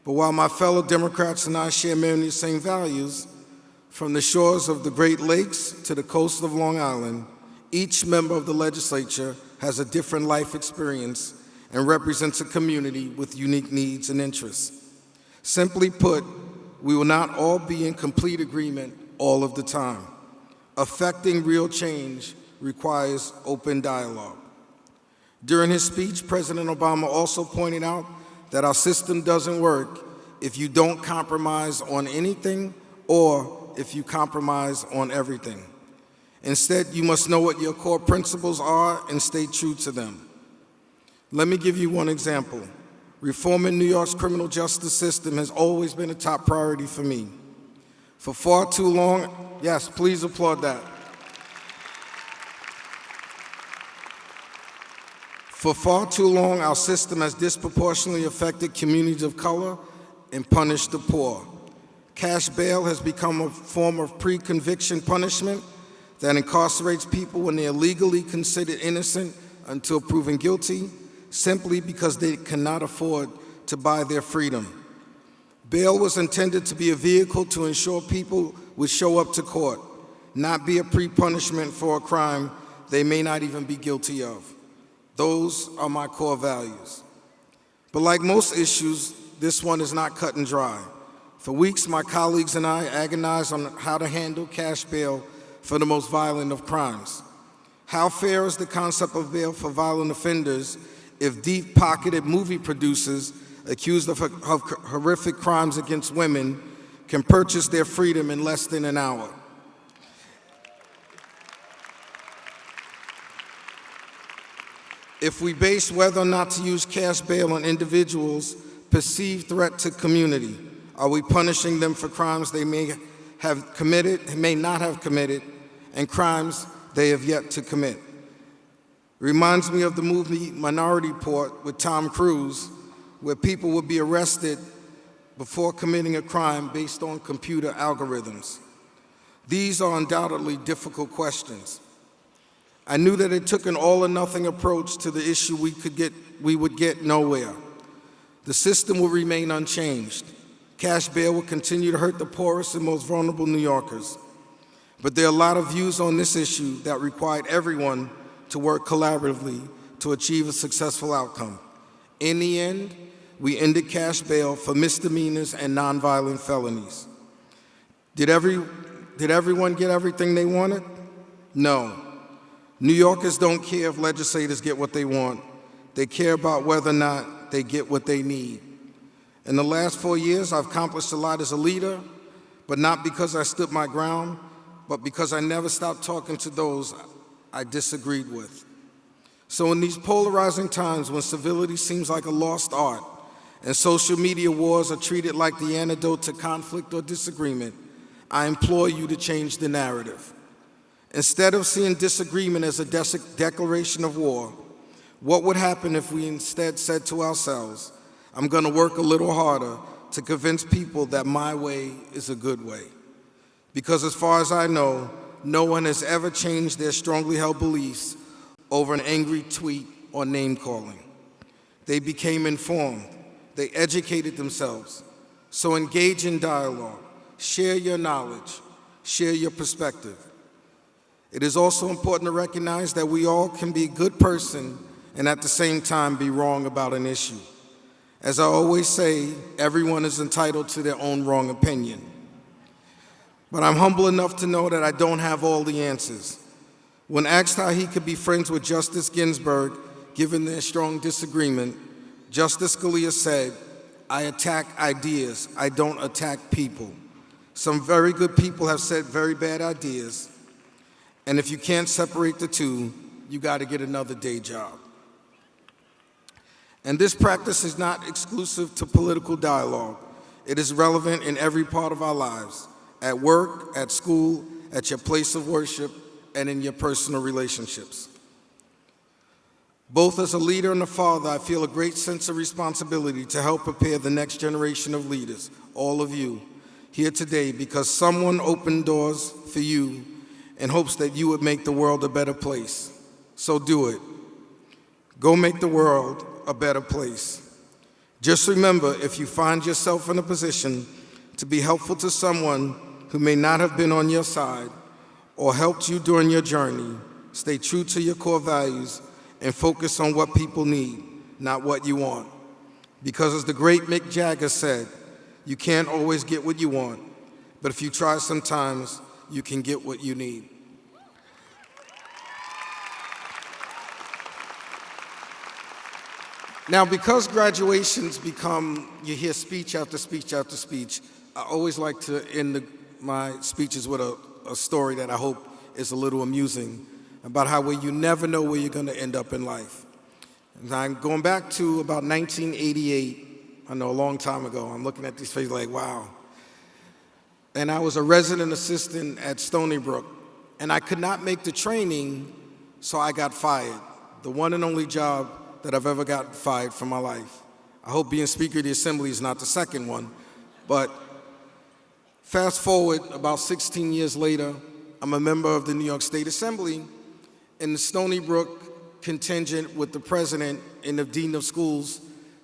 But while my fellow Democrats and I share many of the same values, from the shores of the Great Lakes to the coast of Long Island, each member of the legislature has a different life experience and represents a community with unique needs and interests. Simply put, we will not all be in complete agreement all of the time. Affecting real change requires open dialogue. During his speech, President Obama also pointed out that our system doesn't work if you don't compromise on anything or if you compromise on everything. Instead, you must know what your core principles are and stay true to them. Let me give you one example. Reforming New York's criminal justice system has always been a top priority for me. For far too long, yes, please applaud that. For far too long, our system has disproportionately affected communities of color and punished the poor. Cash bail has become a form of pre-conviction punishment that incarcerates people when they are legally considered innocent until proven guilty, simply because they cannot afford to buy their freedom. Bail was intended to be a vehicle to ensure people would show up to court, not be a pre-punishment for a crime they may not even be guilty of. Those are my core values. But like most issues, this one is not cut and dry. For weeks, my colleagues and I agonized on how to handle cash bail for the most violent of crimes. How fair is the concept of bail for violent offenders if deep-pocketed movie producers accused of horrific crimes against women can purchase their freedom in less than an hour? If we base whether or not to use cash bail on individuals' perceived threat to community, Are we punishing them for crimes they may have committed, may not have committed, and crimes they have yet to commit? Reminds me of the movie Minority Report with Tom Cruise, where people would be arrested before committing a crime based on computer algorithms. These are undoubtedly difficult questions. I knew that it took an all-or-nothing approach to the issue we would get nowhere. The system will remain unchanged. Cash bail will continue to hurt the poorest and most vulnerable New Yorkers. But there are a lot of views on this issue that required everyone to work collaboratively to achieve a successful outcome. In the end, we ended cash bail for misdemeanors and nonviolent felonies. Did everyone get everything they wanted? No. New Yorkers don't care if legislators get what they want. They care about whether or not they get what they need. In the last 4 years, I've accomplished a lot as a leader, but not because I stood my ground, but because I never stopped talking to those I disagreed with. So in these polarizing times when civility seems like a lost art and social media wars are treated like the antidote to conflict or disagreement, I implore you to change the narrative. Instead of seeing disagreement as a declaration of war, what would happen if we instead said to ourselves, I'm going to work a little harder to convince people that my way is a good way? Because as far as I know, no one has ever changed their strongly held beliefs over an angry tweet or name-calling. They became informed. They educated themselves. So engage in dialogue. Share your knowledge. Share your perspective. It is also important to recognize that we all can be a good person and at the same time be wrong about an issue. As I always say, everyone is entitled to their own wrong opinion. But I'm humble enough to know that I don't have all the answers. When asked how he could be friends with Justice Ginsburg, given their strong disagreement, Justice Scalia said, I attack ideas, I don't attack people. Some very good people have said very bad ideas, and if you can't separate the two, you got to get another day job. And this practice is not exclusive to political dialogue. It is relevant in every part of our lives, at work, at school, at your place of worship, and in your personal relationships. Both as a leader and a father, I feel a great sense of responsibility to help prepare the next generation of leaders, all of you, here today, because someone opened doors for you in hopes that you would make the world a better place. So do it. Go make the world a better place. Just remember, if you find yourself in a position to be helpful to someone who may not have been on your side or helped you during your journey, stay true to your core values and focus on what people need, not what you want. Because as the great Mick Jagger said, you can't always get what you want, but if you try sometimes, you can get what you need. Now, because graduations become, you hear speech after speech after speech, I always like to end my speeches with a story that I hope is a little amusing about how you never know where you're going to end up in life. And I'm going back to about 1988, I know a long time ago. I'm looking at these faces like, wow. And I was a resident assistant at Stony Brook, and I could not make the training, so I got fired. The one and only job that I've ever gotten fired from my life. I hope being Speaker of the Assembly is not the second one, but fast forward about 16 years later, I'm a member of the New York State Assembly, and the Stony Brook contingent with the president and the dean of schools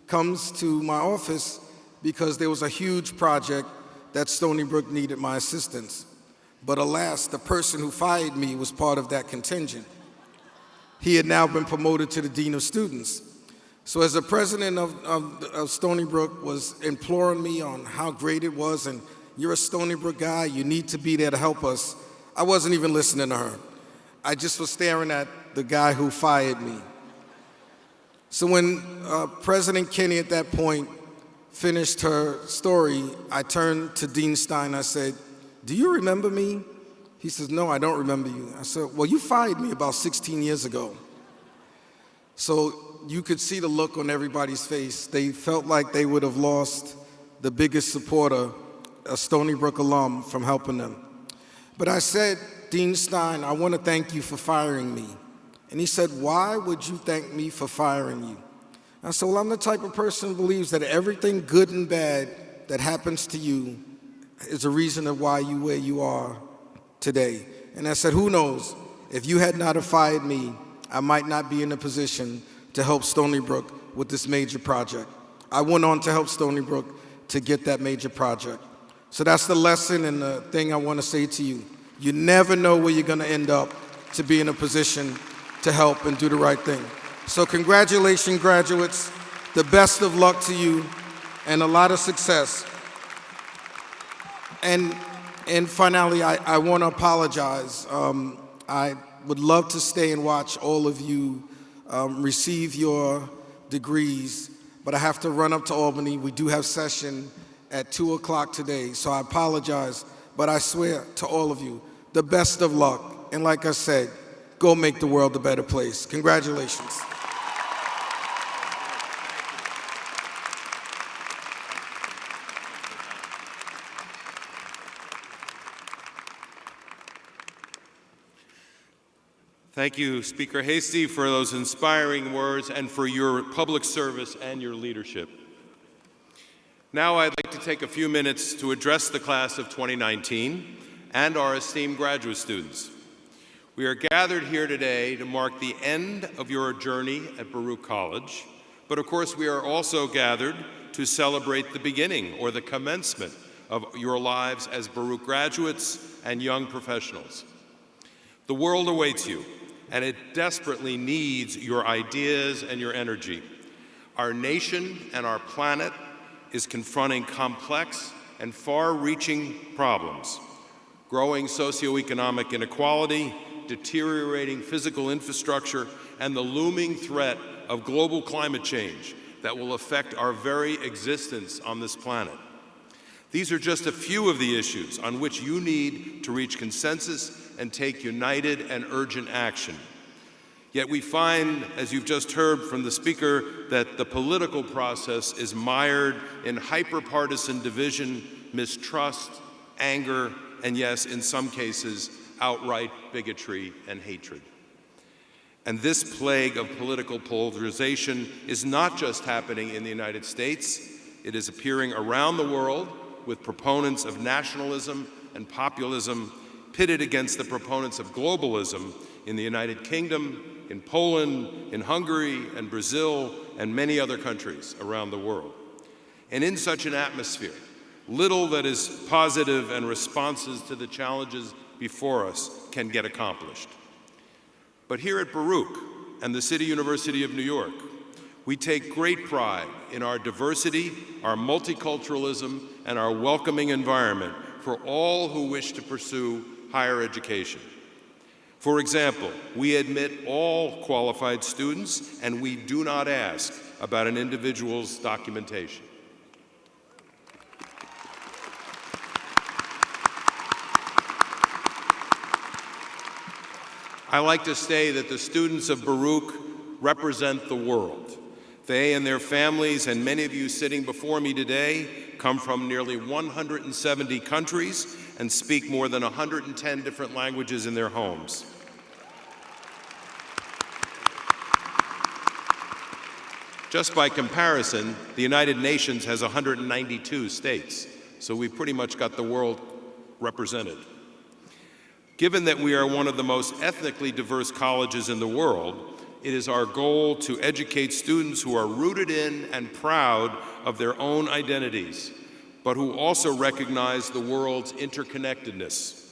comes to my office because there was a huge project that Stony Brook needed my assistance. But alas, the person who fired me was part of that contingent. He had now been promoted to the dean of students. So as the president of Stony Brook was imploring me on how great it was, and you're a Stony Brook guy, you need to be there to help us, I wasn't even listening to her. I just was staring at the guy who fired me. So when President Kinney at that point finished her story, I turned to Dean Stein, I said, do you remember me? He says, no, I don't remember you. I said, well, you fired me about 16 years ago. So you could see the look on everybody's face. They felt like they would have lost the biggest supporter, a Stony Brook alum, from helping them. But I said, Dean Stein, I want to thank you for firing me. And he said, why would you thank me for firing you? I said, well, I'm the type of person who believes that everything good and bad that happens to you is a reason of why you where you are today. And I said, who knows, if you had not have fired me, I might not be in a position to help Stony Brook with this major project. I went on to help Stony Brook to get that major project. So that's the lesson and the thing I want to say to you. You never know where you're going to end up to be in a position to help and do the right thing. So congratulations, graduates. The best of luck to you and a lot of success. And finally, I want to apologize. I would love to stay and watch all of you receive your degrees, but I have to run up to Albany. We do have session at 2 o'clock today, so I apologize, but I swear to all of you, the best of luck. And like I said, go make the world a better place. Congratulations. Thank you, Speaker Hasty, for those inspiring words and for your public service and your leadership. Now I'd like to take a few minutes to address the class of 2019 and our esteemed graduate students. We are gathered here today to mark the end of your journey at Baruch College, but of course we are also gathered to celebrate the beginning or the commencement of your lives as Baruch graduates and young professionals. The world awaits you, and it desperately needs your ideas and your energy. Our nation and our planet is confronting complex and far-reaching problems: growing socioeconomic inequality, deteriorating physical infrastructure, and the looming threat of global climate change that will affect our very existence on this planet. These are just a few of the issues on which you need to reach consensus and take united and urgent action. Yet we find, as you've just heard from the speaker, that the political process is mired in hyper-partisan division, mistrust, anger, and yes, in some cases, outright bigotry and hatred. And this plague of political polarization is not just happening in the United States. It is appearing around the world with proponents of nationalism and populism pitted against the proponents of globalism in the United Kingdom, in Poland, in Hungary, and Brazil, and many other countries around the world. And in such an atmosphere, little that is positive and responses to the challenges before us can get accomplished. But here at Baruch and the City University of New York, we take great pride in our diversity, our multiculturalism, and our welcoming environment for all who wish to pursue higher education. For example, we admit all qualified students, and we do not ask about an individual's documentation. I like to say that the students of Baruch represent the world. They and their families, and many of you sitting before me today, come from nearly 170 countries and speak more than 110 different languages in their homes. Just by comparison, the United Nations has 192 states, so we've pretty much got the world represented. Given that we are one of the most ethnically diverse colleges in the world, it is our goal to educate students who are rooted in and proud of their own identities, but who also recognize the world's interconnectedness.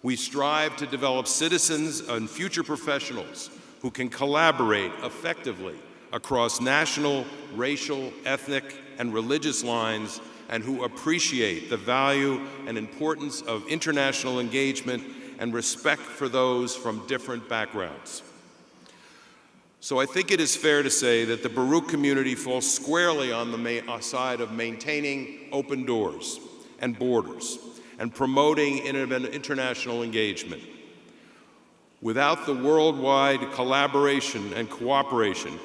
We strive to develop citizens and future professionals who can collaborate effectively across national, racial, ethnic, and religious lines, and who appreciate the value and importance of international engagement and respect for those from different backgrounds. So I think it is fair to say that the Baruch community falls squarely on the side of maintaining open doors and borders and promoting international engagement. Without the worldwide collaboration and cooperation,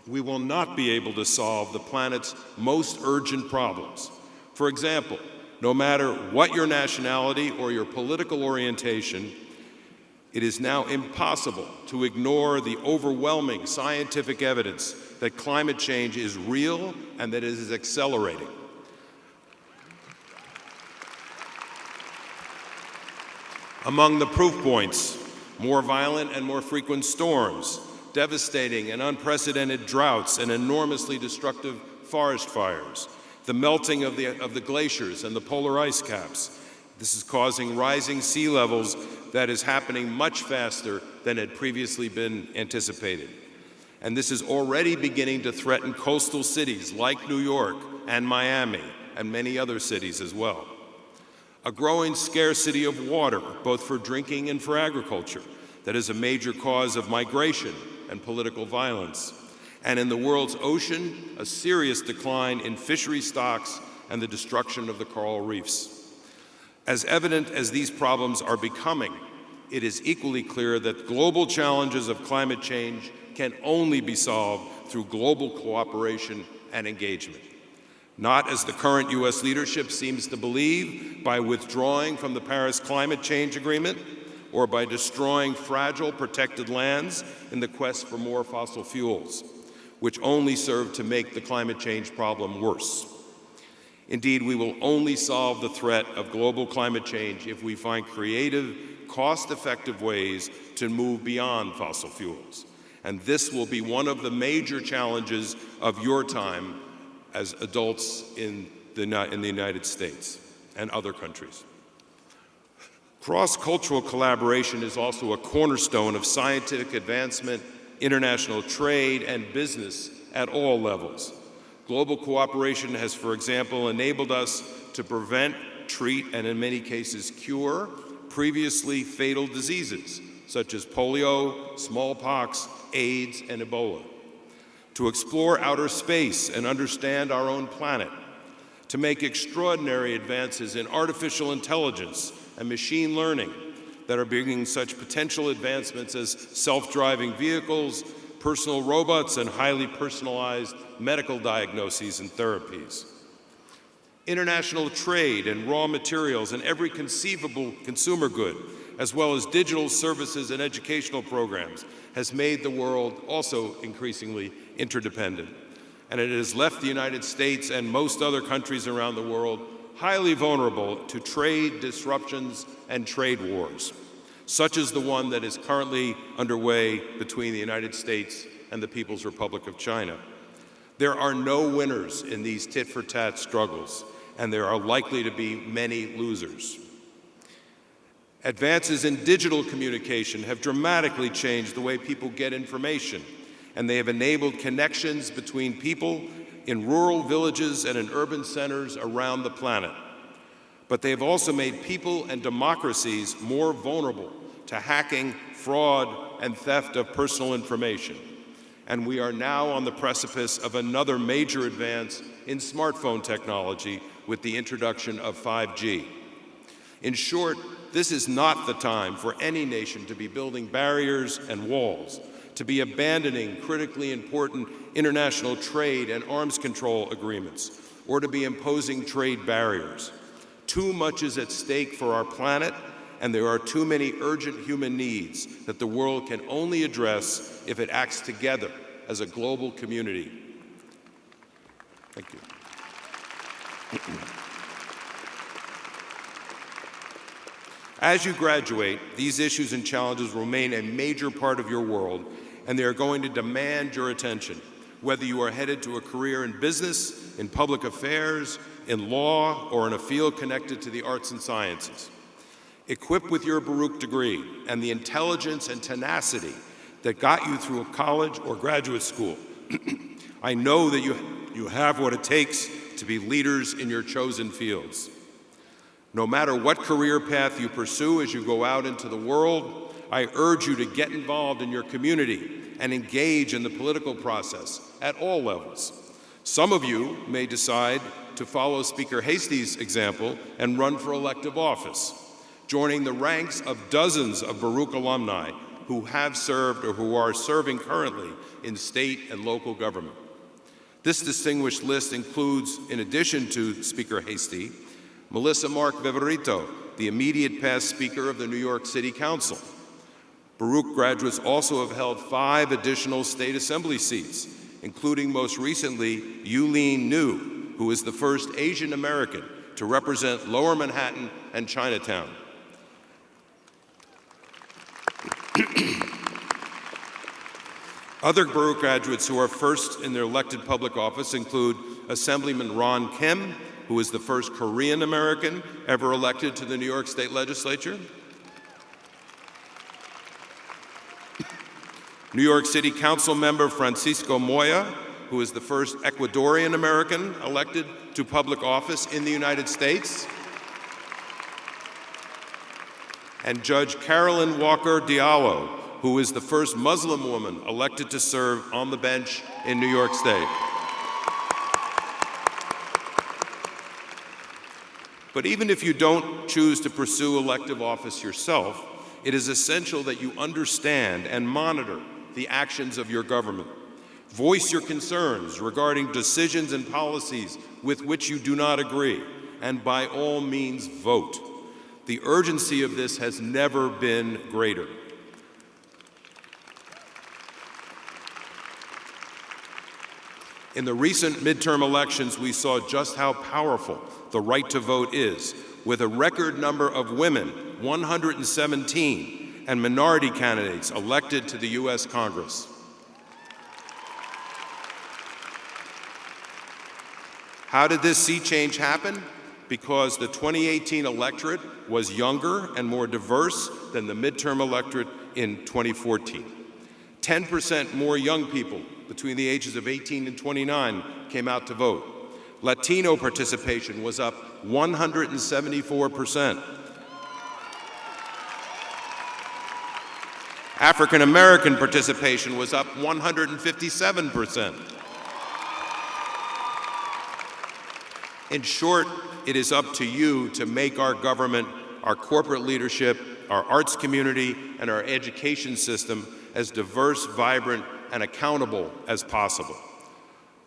we will not be able to solve the planet's most urgent problems: For example, no matter what your nationality or your political orientation, it is now impossible to ignore the overwhelming scientific evidence that climate change is real and that it is accelerating. Among the proof points, more violent and more frequent storms, devastating and unprecedented droughts, and enormously destructive forest fires, the melting of the glaciers and the polar ice caps. This is causing rising sea levels that is happening much faster than had previously been anticipated. And this is already beginning to threaten coastal cities like New York and Miami and many other cities as well. A growing scarcity of water, both for drinking and for agriculture, that is a major cause of migration and political violence. And in the world's ocean, a serious decline in fishery stocks and the destruction of the coral reefs. As evident as these problems are becoming, it is equally clear that global challenges of climate change can only be solved through global cooperation and engagement. Not, as the current U.S. leadership seems to believe, by withdrawing from the Paris Climate Change Agreement or by destroying fragile protected lands in the quest for more fossil fuels, which only serve to make the climate change problem worse. Indeed, we will only solve the threat of global climate change if we find creative, cost-effective ways to move beyond fossil fuels. And this will be one of the major challenges of your time as adults in the United States and other countries. Cross-cultural collaboration is also a cornerstone of scientific advancement, international trade, and business at all levels. Global cooperation has, for example, enabled us to prevent, treat, and in many cases cure previously fatal diseases such as polio, smallpox, AIDS, and Ebola. To explore outer space and understand our own planet, to make extraordinary advances in artificial intelligence and machine learning that are bringing such potential advancements as self-driving vehicles, personal robots, and highly personalized medical diagnoses and therapies. International trade in raw materials and every conceivable consumer good, as well as digital services and educational programs, has made the world also increasingly interdependent. And it has left the United States and most other countries around the world highly vulnerable to trade disruptions and trade wars, such as the one that is currently underway between the United States and the People's Republic of China. There are no winners in these tit-for-tat struggles, and there are likely to be many losers. Advances in digital communication have dramatically changed the way people get information, and they have enabled connections between people in rural villages and in urban centers around the planet. But they have also made people and democracies more vulnerable to hacking, fraud, and theft of personal information. And we are now on the precipice of another major advance in smartphone technology with the introduction of 5G. In short, this is not the time for any nation to be building barriers and walls, to be abandoning critically important international trade and arms control agreements, or to be imposing trade barriers. Too much is at stake for our planet, and there are too many urgent human needs that the world can only address if it acts together as a global community. Thank you. As you graduate, these issues and challenges remain a major part of your world, and they are going to demand your attention, whether you are headed to a career in business, in public affairs, in law, or in a field connected to the arts and sciences. Equipped with your Baruch degree and the intelligence and tenacity that got you through a college or graduate school, I know that you have what it takes to be leaders in your chosen fields. No matter what career path you pursue as you go out into the world, I urge you to get involved in your community and engage in the political process at all levels. Some of you may decide to follow Speaker Hasty's example and run for elective office, joining the ranks of dozens of Baruch alumni who have served or who are serving currently in state and local government. This distinguished list includes, in addition to Speaker Hasty, Melissa Mark Viverito, the immediate past Speaker of the New York City Council. Baruch graduates also have held 5 additional state assembly seats, including most recently Yulene New, who is the first Asian American to represent Lower Manhattan and Chinatown. Other Baruch graduates who are first in their elected public office include Assemblyman Ron Kim, who is the first Korean American ever elected to the New York State Legislature. New York City Council member Francisco Moya, who is the first Ecuadorian American elected to public office in the United States. And Judge Carolyn Walker Diallo, who is the first Muslim woman elected to serve on the bench in New York State. But even if you don't choose to pursue elective office yourself, it is essential that you understand and monitor the actions of your government. Voice your concerns regarding decisions and policies with which you do not agree, and by all means vote. The urgency of this has never been greater. In the recent midterm elections, we saw just how powerful the right to vote is, with a record number of women, 117, and minority candidates elected to the U.S. Congress. How did this sea change happen? Because the 2018 electorate was younger and more diverse than the midterm electorate in 2014. 10% more young people between the ages of 18 and 29 came out to vote. Latino participation was up 174%. African American participation was up 157%. In short, it is up to you to make our government, our corporate leadership, our arts community, and our education system as diverse, vibrant, and accountable as possible.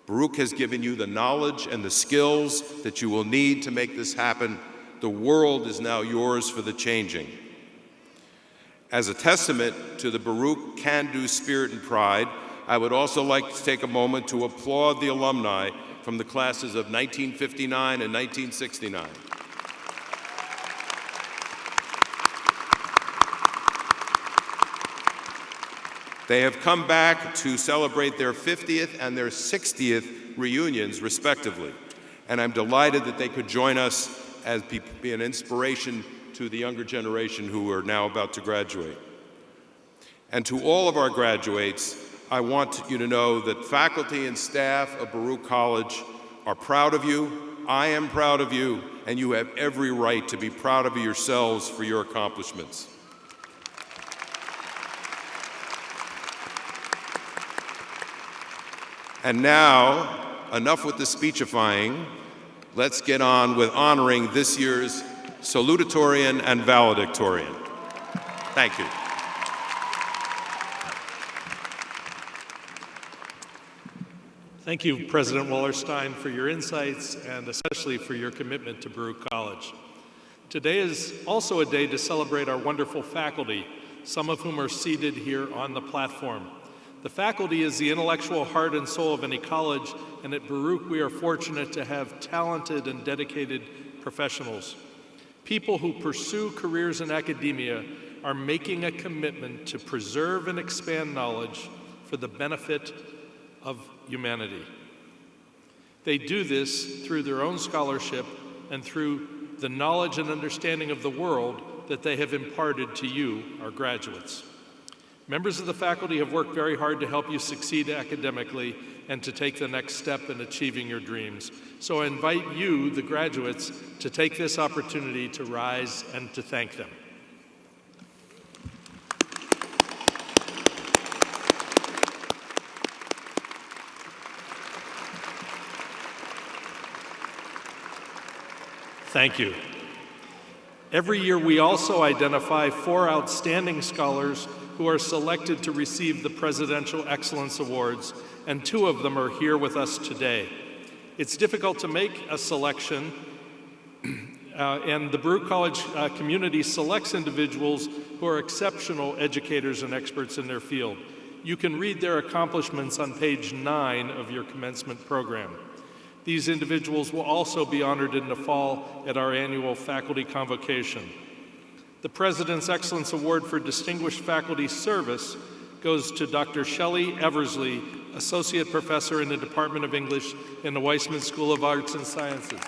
Baruch has given you the knowledge and the skills that you will need to make this happen. The world is now yours for the changing. As a testament to the Baruch can-do spirit and pride, I would also like to take a moment to applaud the alumni from the classes of 1959 and 1969. They have come back to celebrate their 50th and their 60th reunions, respectively. And I'm delighted that they could join us as be an inspiration to the younger generation who are now about to graduate. And to all of our graduates, I want you to know that faculty and staff of Baruch College are proud of you, I am proud of you, and you have every right to be proud of yourselves for your accomplishments. And now, enough with the speechifying. Let's get on with honoring this year's Salutatorian and valedictorian. Thank you. Thank you, President Wallerstein, for your insights and especially for your commitment to Baruch College. Today is also a day to celebrate our wonderful faculty, some of whom are seated here on the platform. The faculty is the intellectual heart and soul of any college, and at Baruch we are fortunate to have talented and dedicated professionals. People who pursue careers in academia are making a commitment to preserve and expand knowledge for the benefit of humanity. They do this through their own scholarship and through the knowledge and understanding of the world that they have imparted to you, our graduates. Members of the faculty have worked very hard to help you succeed academically and to take the next step in achieving your dreams. So I invite you, the graduates, to take this opportunity to rise and to thank them. Thank you. Every year we also identify 4 outstanding scholars who are selected to receive the Presidential Excellence Awards, and 2 of them are here with us today. It's difficult to make a selection, and the Baruch College community selects individuals who are exceptional educators and experts in their field. You can read their accomplishments on page 9 of your commencement program. These individuals will also be honored in the fall at our annual faculty convocation. The President's Excellence Award for Distinguished Faculty Service goes to Dr. Shelley Eversley, Associate Professor in the Department of English in the Weissman School of Arts and Sciences.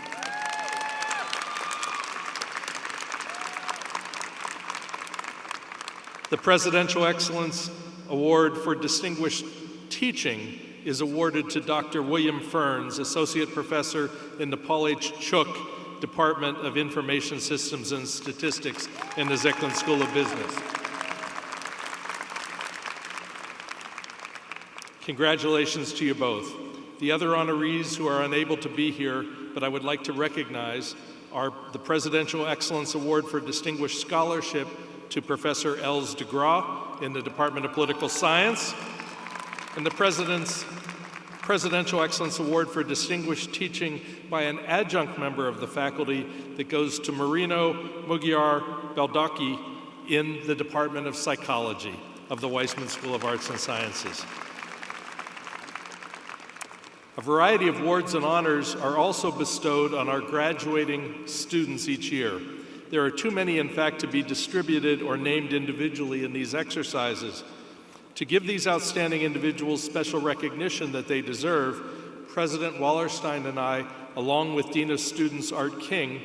The Presidential Excellence Award for Distinguished Teaching is awarded to Dr. William Ferns, Associate Professor in the Paul H. Chook Department of Information Systems and Statistics in the Zicklin School of Business. Congratulations to you both. The other honorees who are unable to be here, but I would like to recognize, are the Presidential Excellence Award for Distinguished Scholarship to Professor Els de Graaf in the Department of Political Science, and the Presidential Excellence Award for Distinguished Teaching by an adjunct member of the faculty that goes to Marino Mugiar Baldacci in the Department of Psychology of the Weissman School of Arts and Sciences. A variety of awards and honors are also bestowed on our graduating students each year. There are too many, in fact, to be distributed or named individually in these exercises. To give these outstanding individuals special recognition that they deserve, President Wallerstein and I, along with Dean of Students Art King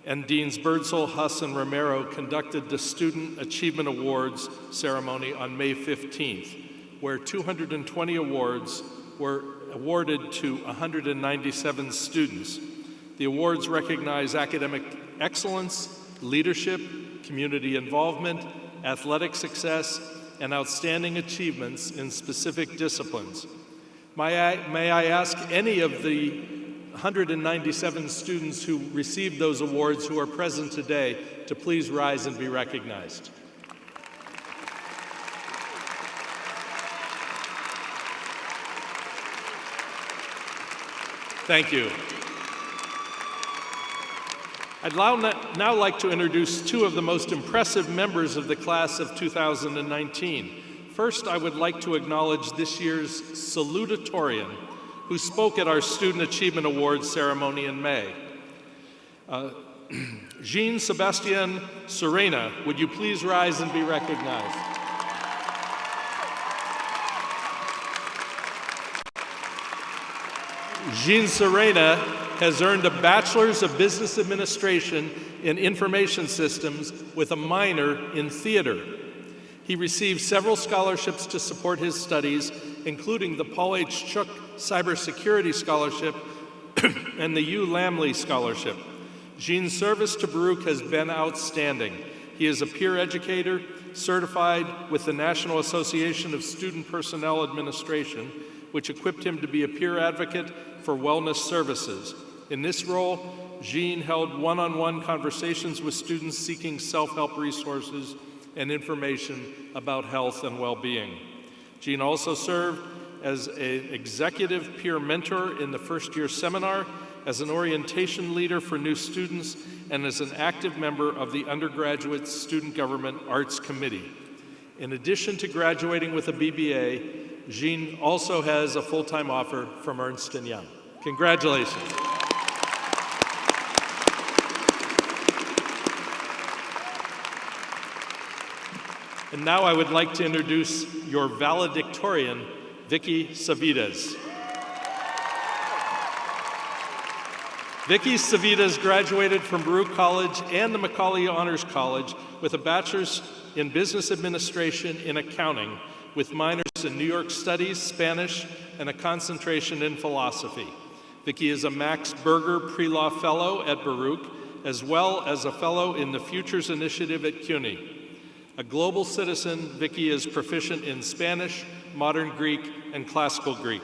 and Deans Birdsall, Huss, and Romero, conducted the Student Achievement Awards ceremony on May 15th, where 220 awards were awarded to 197 students. The awards recognize academic excellence, leadership, community involvement, athletic success, and outstanding achievements in specific disciplines. May I ask any of the 197 students who received those awards who are present today to please rise and be recognized. Thank you. I'd now like to introduce 2 of the most impressive members of the class of 2019. First, I would like to acknowledge this year's Salutatorian, who spoke at our Student Achievement Awards ceremony in May. Jean-Sebastien Serena, would you please rise and be recognized? Jean Serena has earned a Bachelor's of Business Administration in Information Systems with a minor in theater. He received several scholarships to support his studies, including the Paul H. Chook Cybersecurity Scholarship and the U. Lamley Scholarship. Jean's service to Baruch has been outstanding. He is a peer educator, certified with the National Association of Student Personnel Administration, which equipped him to be a peer advocate for wellness services. In this role, Jean held one-on-one conversations with students seeking self-help resources and information about health and well-being. Jean also served as an executive peer mentor in the first-year seminar, as an orientation leader for new students, and as an active member of the Undergraduate Student Government Arts Committee. In addition to graduating with a BBA, Jean also has a full-time offer from Ernst & Young. Congratulations. And now I would like to introduce your valedictorian, Vicky Savides. Vicky Savides graduated from Baruch College and the Macaulay Honors College with a bachelor's in business administration in accounting, with minors in New York Studies, Spanish, and a concentration in philosophy. Vicky is a Max Berger Pre-Law Fellow at Baruch, as well as a Fellow in the Futures Initiative at CUNY. A global citizen, Vicky is proficient in Spanish, modern Greek, and classical Greek.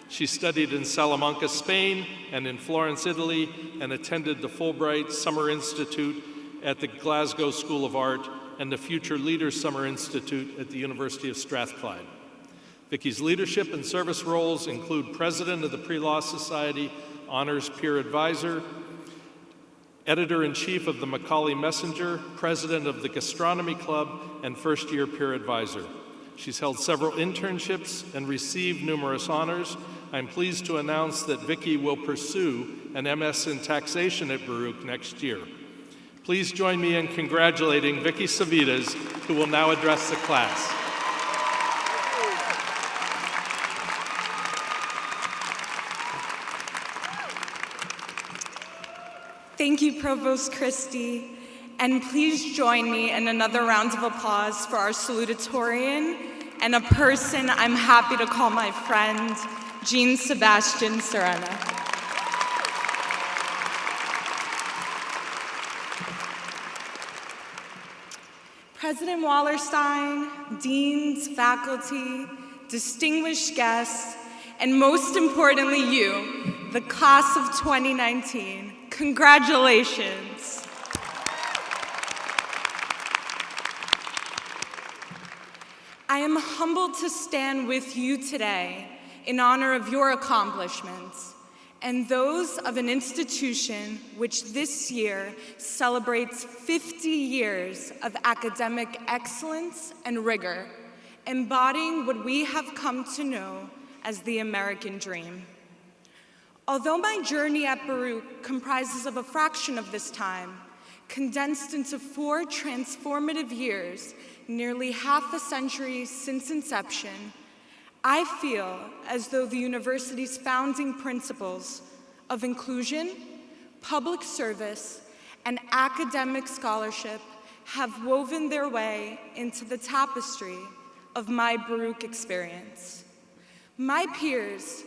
She studied in Salamanca, Spain, and in Florence, Italy, and attended the Fulbright Summer Institute at the Glasgow School of Art, and the Future Leaders Summer Institute at the University of Strathclyde. Vicki's leadership and service roles include President of the Pre-Law Society, Honors Peer Advisor, Editor-in-Chief of the Macaulay Messenger, President of the Gastronomy Club, and first-year peer advisor. She's held several internships and received numerous honors. I'm pleased to announce that Vicki will pursue an MS in taxation at Baruch next year. Please join me in congratulating Vicki Savitas, who will now address the class. Thank you, Provost Christie, and please join me in another round of applause for our salutatorian and a person I'm happy to call my friend, Jean Sebastian Serena. President Wallerstein, deans, faculty, distinguished guests, and most importantly you, the class of 2019, congratulations. I am humbled to stand with you today in honor of your accomplishments and those of an institution which this year celebrates 50 years of academic excellence and rigor, embodying what we have come to know as the American dream. Although my journey at Baruch comprises of a fraction of this time, condensed into 4 transformative years, nearly half a century since inception, I feel as though the university's founding principles of inclusion, public service, and academic scholarship have woven their way into the tapestry of my Baruch experience. My peers,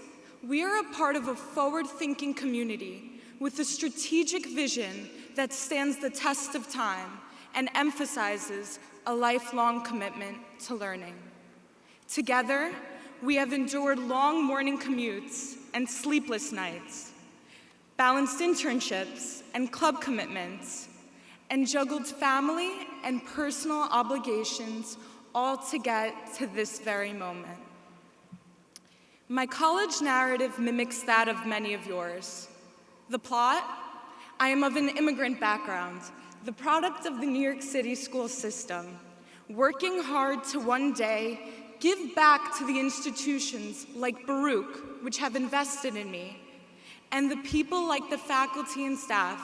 we are a part of a forward-thinking community with a strategic vision that stands the test of time and emphasizes a lifelong commitment to learning. Together, we have endured long morning commutes and sleepless nights, balanced internships and club commitments, and juggled family and personal obligations all to get to this very moment. My college narrative mimics that of many of yours. The plot? I am of an immigrant background, the product of the New York City school system, working hard to one day give back to the institutions like Baruch, which have invested in me, and the people like the faculty and staff,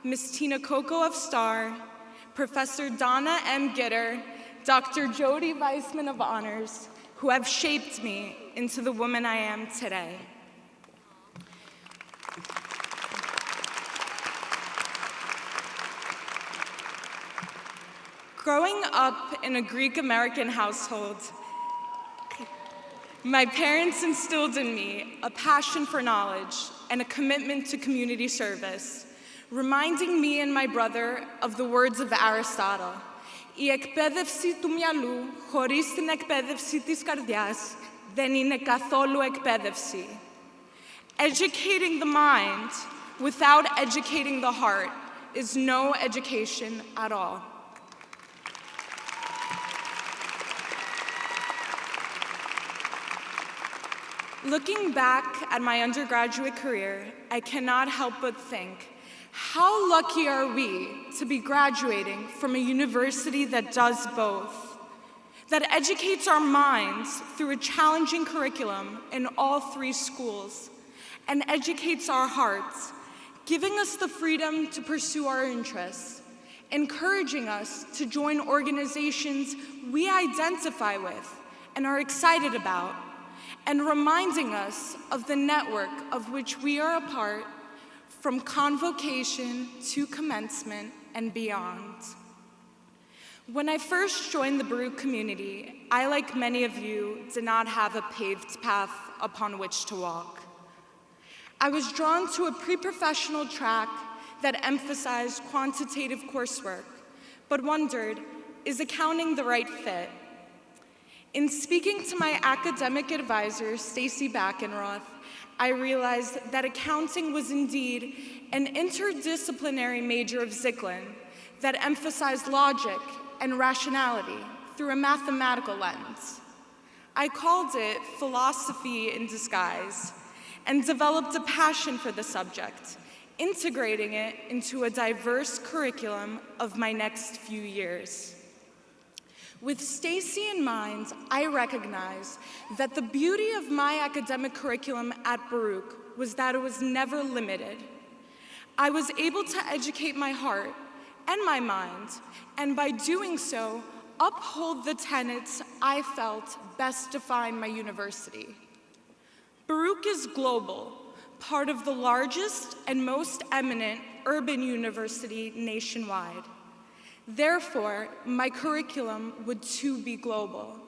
Ms. Tina Coco of STAR, Professor Donna M. Gitter, Dr. Jody Weissman of Honors, who have shaped me into the woman I am today. Growing up in a Greek-American household, my parents instilled in me a passion for knowledge and a commitment to community service, reminding me and my brother of the words of Aristotle. Η εκπαίδευση του μυαλού χωρίς την εκπαίδευση της καρδιάς δεν είναι καθόλου εκπαίδευση. Educating the mind without educating the heart is no education at all. Looking back at my undergraduate career, I cannot help but think, how lucky are we to be graduating from a university that does both, that educates our minds through a challenging curriculum in all 3 schools, and educates our hearts, giving us the freedom to pursue our interests, encouraging us to join organizations we identify with and are excited about, and reminding us of the network of which we are a part, from convocation to commencement and beyond. When I first joined the Baruch community, I, like many of you, did not have a paved path upon which to walk. I was drawn to a pre-professional track that emphasized quantitative coursework, but wondered, is accounting the right fit? In speaking to my academic advisor, Stacy Backenroth, I realized that accounting was indeed an interdisciplinary major of Zicklin that emphasized logic and rationality through a mathematical lens. I called it philosophy in disguise and developed a passion for the subject, integrating it into a diverse curriculum of my next few years. With Stacy in mind, I recognize that the beauty of my academic curriculum at Baruch was that it was never limited. I was able to educate my heart and my mind, and by doing so, uphold the tenets I felt best define my university. Baruch is global, part of the largest and most eminent urban university nationwide. Therefore, my curriculum would too be global.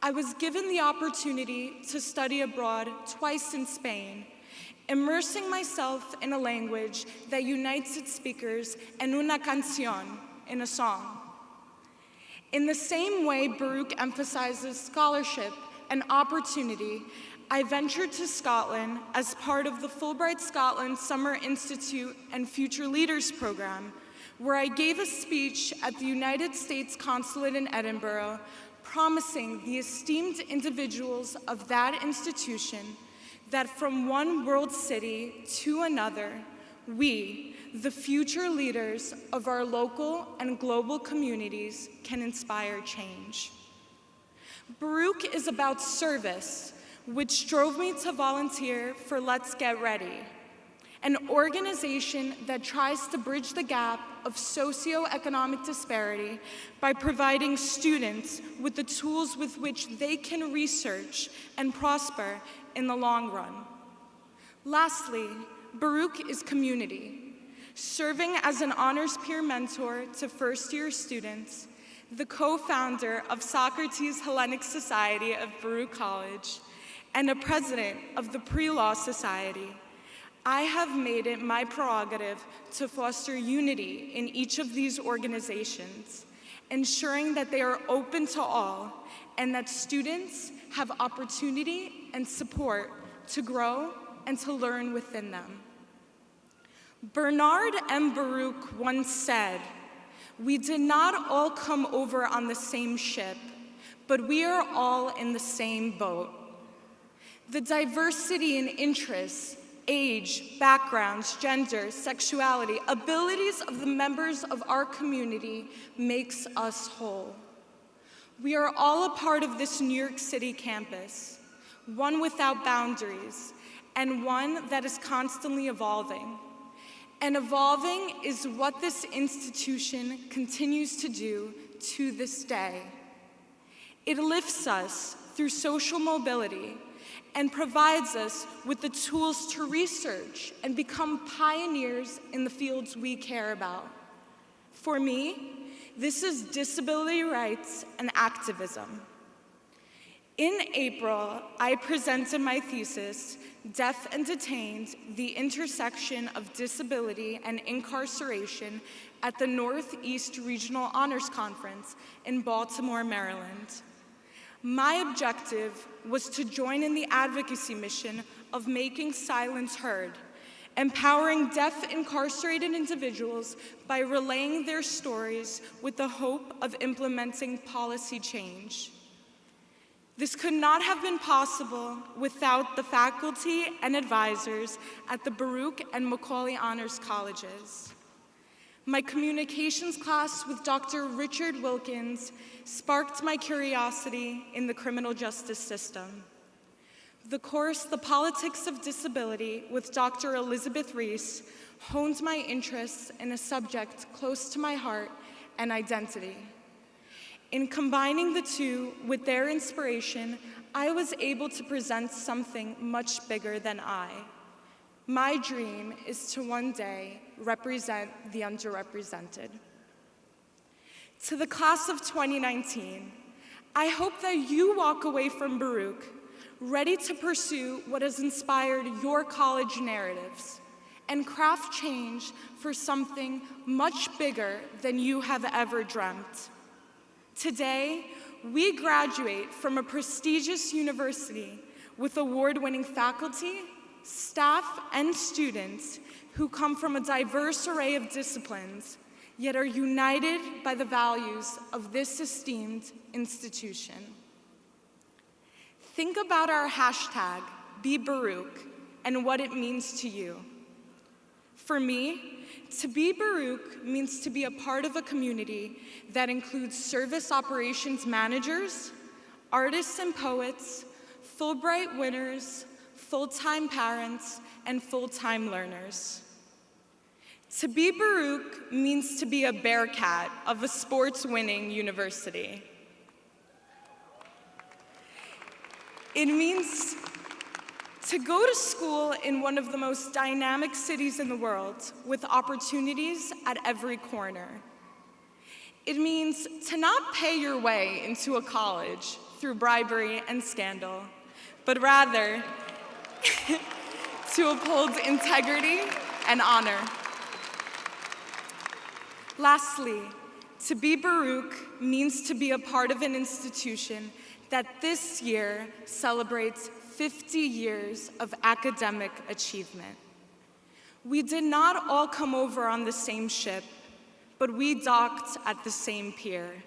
I was given the opportunity to study abroad twice in Spain, immersing myself in a language that unites its speakers en una canción, in a song. In the same way Baruch emphasizes scholarship and opportunity, I ventured to Scotland as part of the Fulbright Scotland Summer Institute and Future Leaders program, where I gave a speech at the United States Consulate in Edinburgh, promising the esteemed individuals of that institution that from one world city to another, we, the future leaders of our local and global communities, can inspire change. Baruch is about service, which drove me to volunteer for Let's Get Ready, an organization that tries to bridge the gap of socioeconomic disparity by providing students with the tools with which they can research and prosper in the long run. Lastly, Baruch is community, serving as an honors peer mentor to first-year students, the co-founder of Socrates Hellenic Society of Baruch College, and a president of the Pre-Law Society. I have made it my prerogative to foster unity in each of these organizations, ensuring that they are open to all and that students have opportunity and support to grow and to learn within them. Bernard M. Baruch once said, "We did not all come over on the same ship, but we are all in the same boat." The diversity in interests, age, backgrounds, gender, sexuality, abilities of the members of our community makes us whole. We are all a part of this New York City campus, one without boundaries, and one that is constantly evolving. And evolving is what this institution continues to do to this day. It lifts us through social mobility and provides us with the tools to research and become pioneers in the fields we care about. For me, this is disability rights and activism. In April, I presented my thesis, Deaf and Detained, the Intersection of Disability and Incarceration, at the Northeast Regional Honors Conference in Baltimore, Maryland. My objective was to join in the advocacy mission of making silence heard, empowering deaf incarcerated individuals by relaying their stories with the hope of implementing policy change. This could not have been possible without the faculty and advisors at the Baruch and Macaulay Honors Colleges. My communications class with Dr. Richard Wilkins sparked my curiosity in the criminal justice system. The course, The Politics of Disability, with Dr. Elizabeth Reese, honed my interests in a subject close to my heart and identity. In combining the two with their inspiration, I was able to present something much bigger than I. My dream is to one day represent the underrepresented. To the class of 2019, I hope that you walk away from Baruch ready to pursue what has inspired your college narratives and craft change for something much bigger than you have ever dreamt. Today, we graduate from a prestigious university with award-winning faculty, staff, and students who come from a diverse array of disciplines, yet are united by the values of this esteemed institution. Think about our hashtag, #BeBaruch, and what it means to you. For me, to be Baruch means to be a part of a community that includes service operations managers, artists and poets, Fulbright winners, full-time parents, and full-time learners. To be Baruch means to be a Bearcat of a sports-winning university. It means to go to school in one of the most dynamic cities in the world with opportunities at every corner. It means to not pay your way into a college through bribery and scandal, but rather to uphold integrity and honor. Lastly, to be Baruch means to be a part of an institution that this year celebrates 50 years of academic achievement. We did not all come over on the same ship, but we docked at the same pier.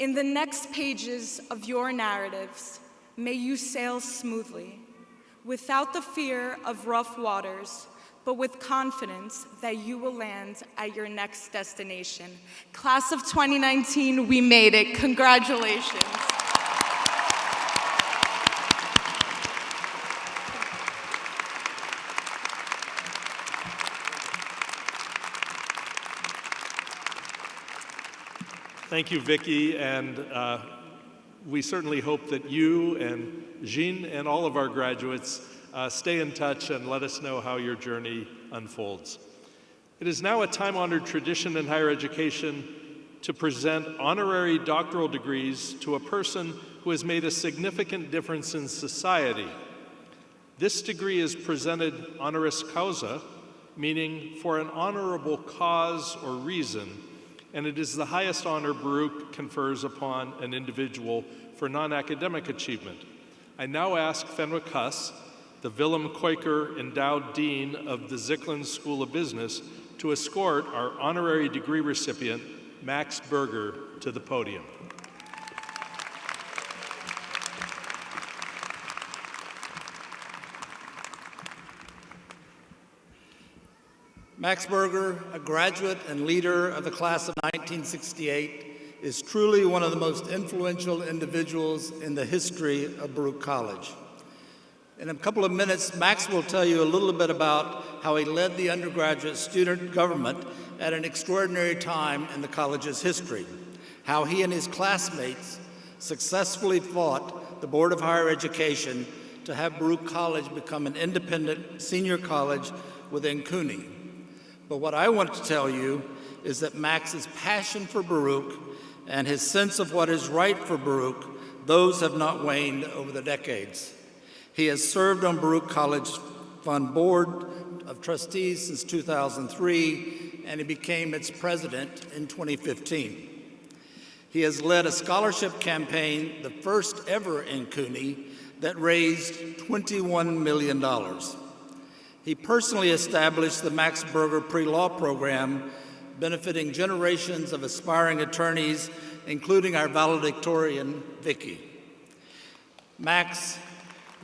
In the next pages of your narratives, may you sail smoothly, without the fear of rough waters, but with confidence that you will land at your next destination. Class of 2019, we made it. Congratulations. Thank you, Vicki, and we certainly hope that you and Jean and all of our graduates stay in touch and let us know how your journey unfolds. It is now a time-honored tradition in higher education to present honorary doctoral degrees to a person who has made a significant difference in society. This degree is presented honoris causa, meaning for an honorable cause or reason, and it is the highest honor Baruch confers upon an individual for non-academic achievement. I now ask Fenwick Huss, the Willem Kuyker Endowed Dean of the Zicklin School of Business, to escort our honorary degree recipient, Max Berger, to the podium. Max Berger, a graduate and leader of the class of 1968, is truly one of the most influential individuals in the history of Baruch College. In a couple of minutes, Max will tell you a little bit about how he led the undergraduate student government at an extraordinary time in the college's history, how he and his classmates successfully fought the Board of Higher Education to have Baruch College become an independent senior college within CUNY. But what I want to tell you is that Max's passion for Baruch and his sense of what is right for Baruch, those have not waned over the decades. He has served on Baruch College Fund Board of Trustees since 2003, and he became its president in 2015. He has led a scholarship campaign, the first ever in CUNY, that raised $21 million. He personally established the Max Berger pre-law program, benefiting generations of aspiring attorneys, including our valedictorian, Vicki. Max,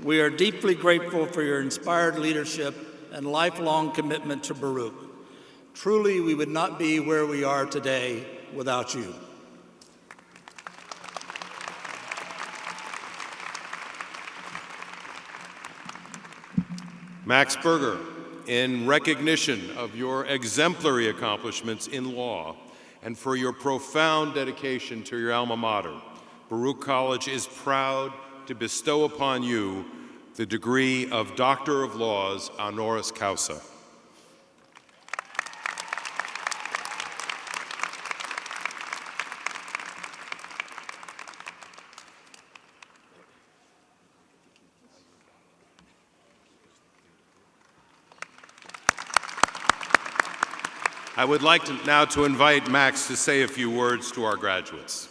we are deeply grateful for your inspired leadership and lifelong commitment to Baruch. Truly, we would not be where we are today without you. Max Berger, in recognition of your exemplary accomplishments in law and for your profound dedication to your alma mater, Baruch College is proud to bestow upon you the degree of Doctor of Laws honoris causa. I would like now to invite Max to say a few words to our graduates.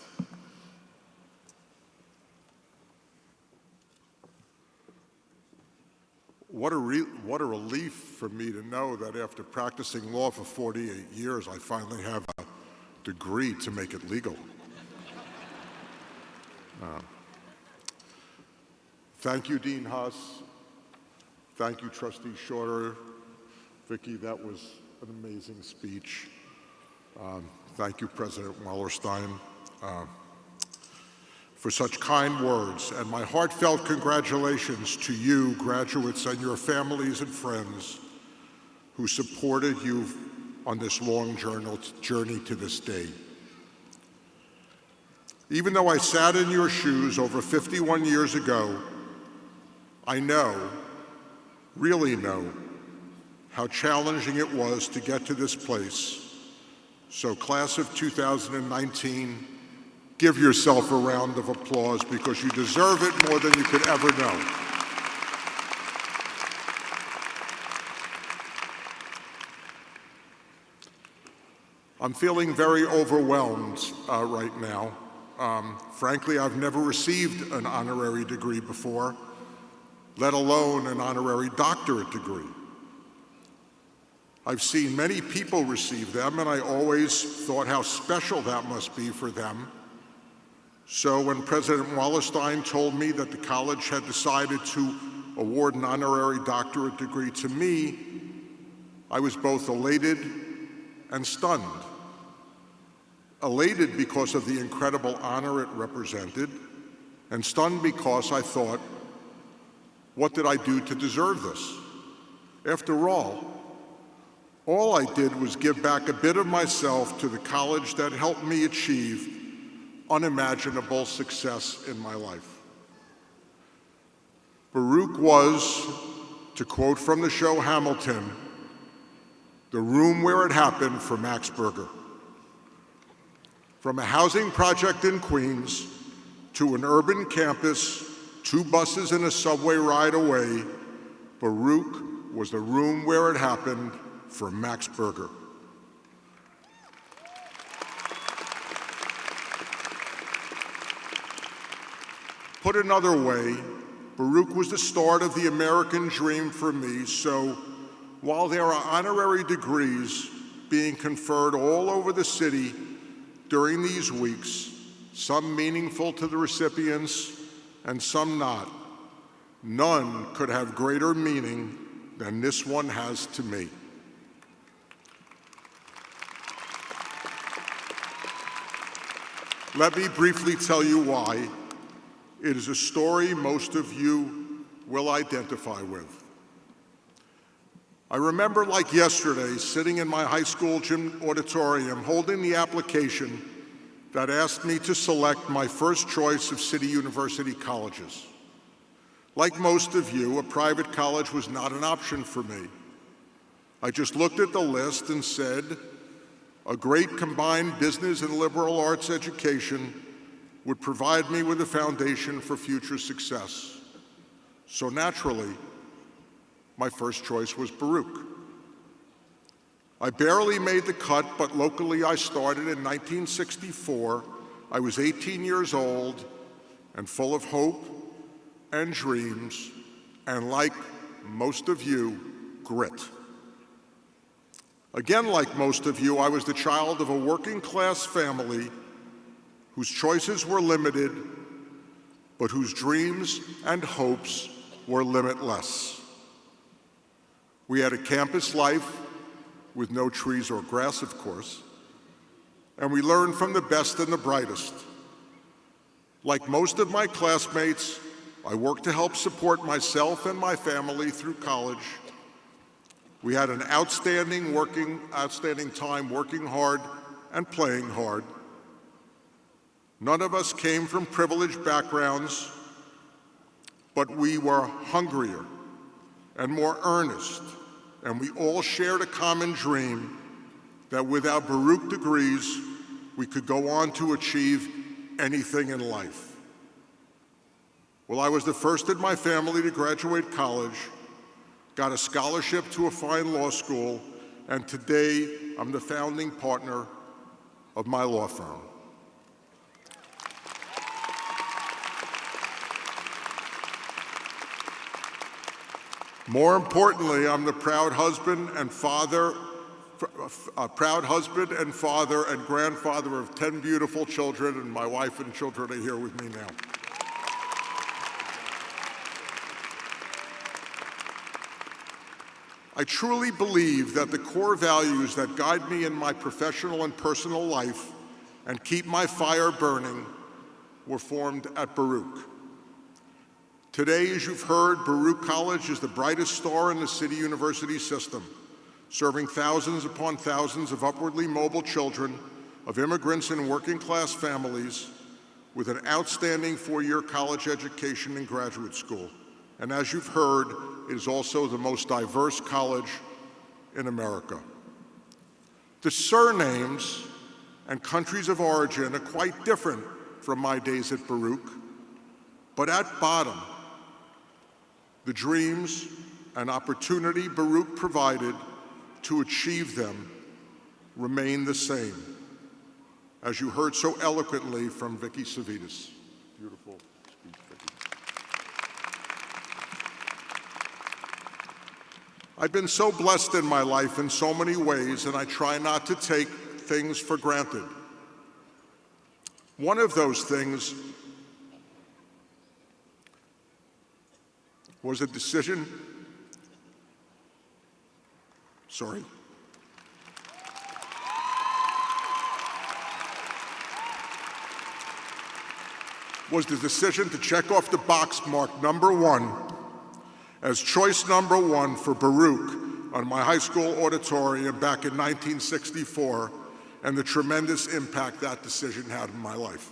what a relief for me to know that after practicing law for 48 years, I finally have a degree to make it legal. Thank you, Dean Huss. Thank you, Trustee Shorter. Vicki, that was an amazing speech. Thank you, President Wallerstein, for such kind words, and my heartfelt congratulations to you, graduates, and your families and friends who supported you on this long journey to this day. Even though I sat in your shoes over 51 years ago, I know, really know, how challenging it was to get to this place. So, class of 2019, give yourself a round of applause because you deserve it more than you could ever know. I'm feeling very overwhelmed right now. Frankly, I've never received an honorary degree before, let alone an honorary doctorate degree. I've seen many people receive them, and I always thought how special that must be for them. So when President Wallerstein told me that the college had decided to award an honorary doctorate degree to me, I was both elated and stunned. Elated because of the incredible honor it represented, and stunned because I thought, what did I do to deserve this? After all I did was give back a bit of myself to the college that helped me achieve unimaginable success in my life. Baruch was, to quote from the show Hamilton, the room where it happened for Max Berger. From a housing project in Queens to an urban campus, 2 buses and a subway ride away, Baruch was the room where it happened for Max Berger. Put another way, Baruch was the start of the American dream for me, so while there are honorary degrees being conferred all over the city during these weeks, some meaningful to the recipients and some not, none could have greater meaning than this one has to me. Let me briefly tell you why. It is a story most of you will identify with. I remember like yesterday sitting in my high school gym auditorium holding the application that asked me to select my first choice of city university colleges. Like most of you, a private college was not an option for me. I just looked at the list and said, a great combined business and liberal arts education would provide me with a foundation for future success. So naturally, my first choice was Baruch. I barely made the cut, but locally I started in 1964. I was 18 years old and full of hope and dreams, and like most of you, grit. Again, like most of you, I was the child of a working-class family whose choices were limited, but whose dreams and hopes were limitless. We had a campus life with no trees or grass, of course, and we learned from the best and the brightest. Like most of my classmates, I worked to help support myself and my family through college. We had an outstanding time working hard and playing hard. None of us came from privileged backgrounds, but we were hungrier and more earnest, and we all shared a common dream that without Baruch degrees, we could go on to achieve anything in life. Well, I was the first in my family to graduate college, got a scholarship to a fine law school, and today I'm the founding partner of my law firm. More importantly, I'm the proud husband and father and grandfather of 10 beautiful children, and my wife and children are here with me now. I truly believe that the core values that guide me in my professional and personal life and keep my fire burning were formed at Baruch. Today, as you've heard, Baruch College is the brightest star in the City University system, serving thousands upon thousands of upwardly mobile children of immigrants and working-class families with an outstanding four-year college education and graduate school. And as you've heard, it is also the most diverse college in America. The surnames and countries of origin are quite different from my days at Baruch, but at bottom, the dreams and opportunity Baruch provided to achieve them remain the same, as you heard so eloquently from Vicky Savitas. Beautiful speech, Vicky. I've been so blessed in my life in so many ways, and I try not to take things for granted. One of those things was a decision, was the decision to check off the box marked #1 as choice #1 for Baruch on my high school auditorium back in 1964, and the tremendous impact that decision had in my life.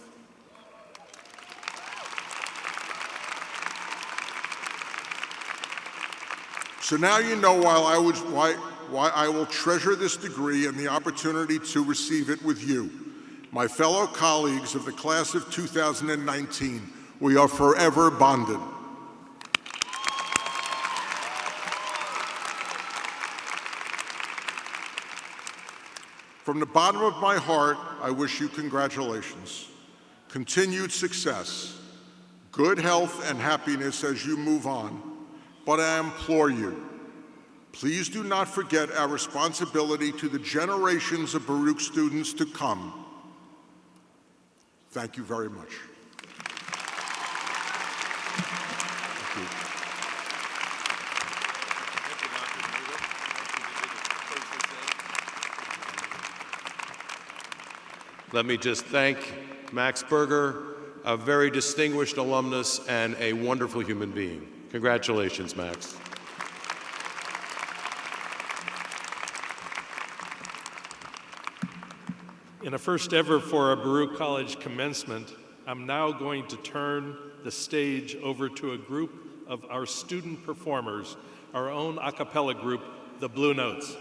So now you know why I will treasure this degree and the opportunity to receive it with you, my fellow colleagues of the class of 2019. We are forever bonded. From the bottom of my heart, I wish you congratulations, continued success, good health and happiness as you move on. But I implore you, please do not forget our responsibility to the generations of Baruch students to come. Thank you very much. Thank you. Let me just thank Max Berger, a very distinguished alumnus and a wonderful human being. Congratulations, Max. In a first ever for a Baruch College commencement, I'm now going to turn the stage over to a group of our student performers, our own a cappella group, the Blue Notes.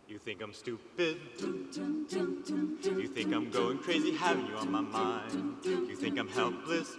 You think I'm stupid? You think I'm going crazy, having you on my mind? You think I'm helpless?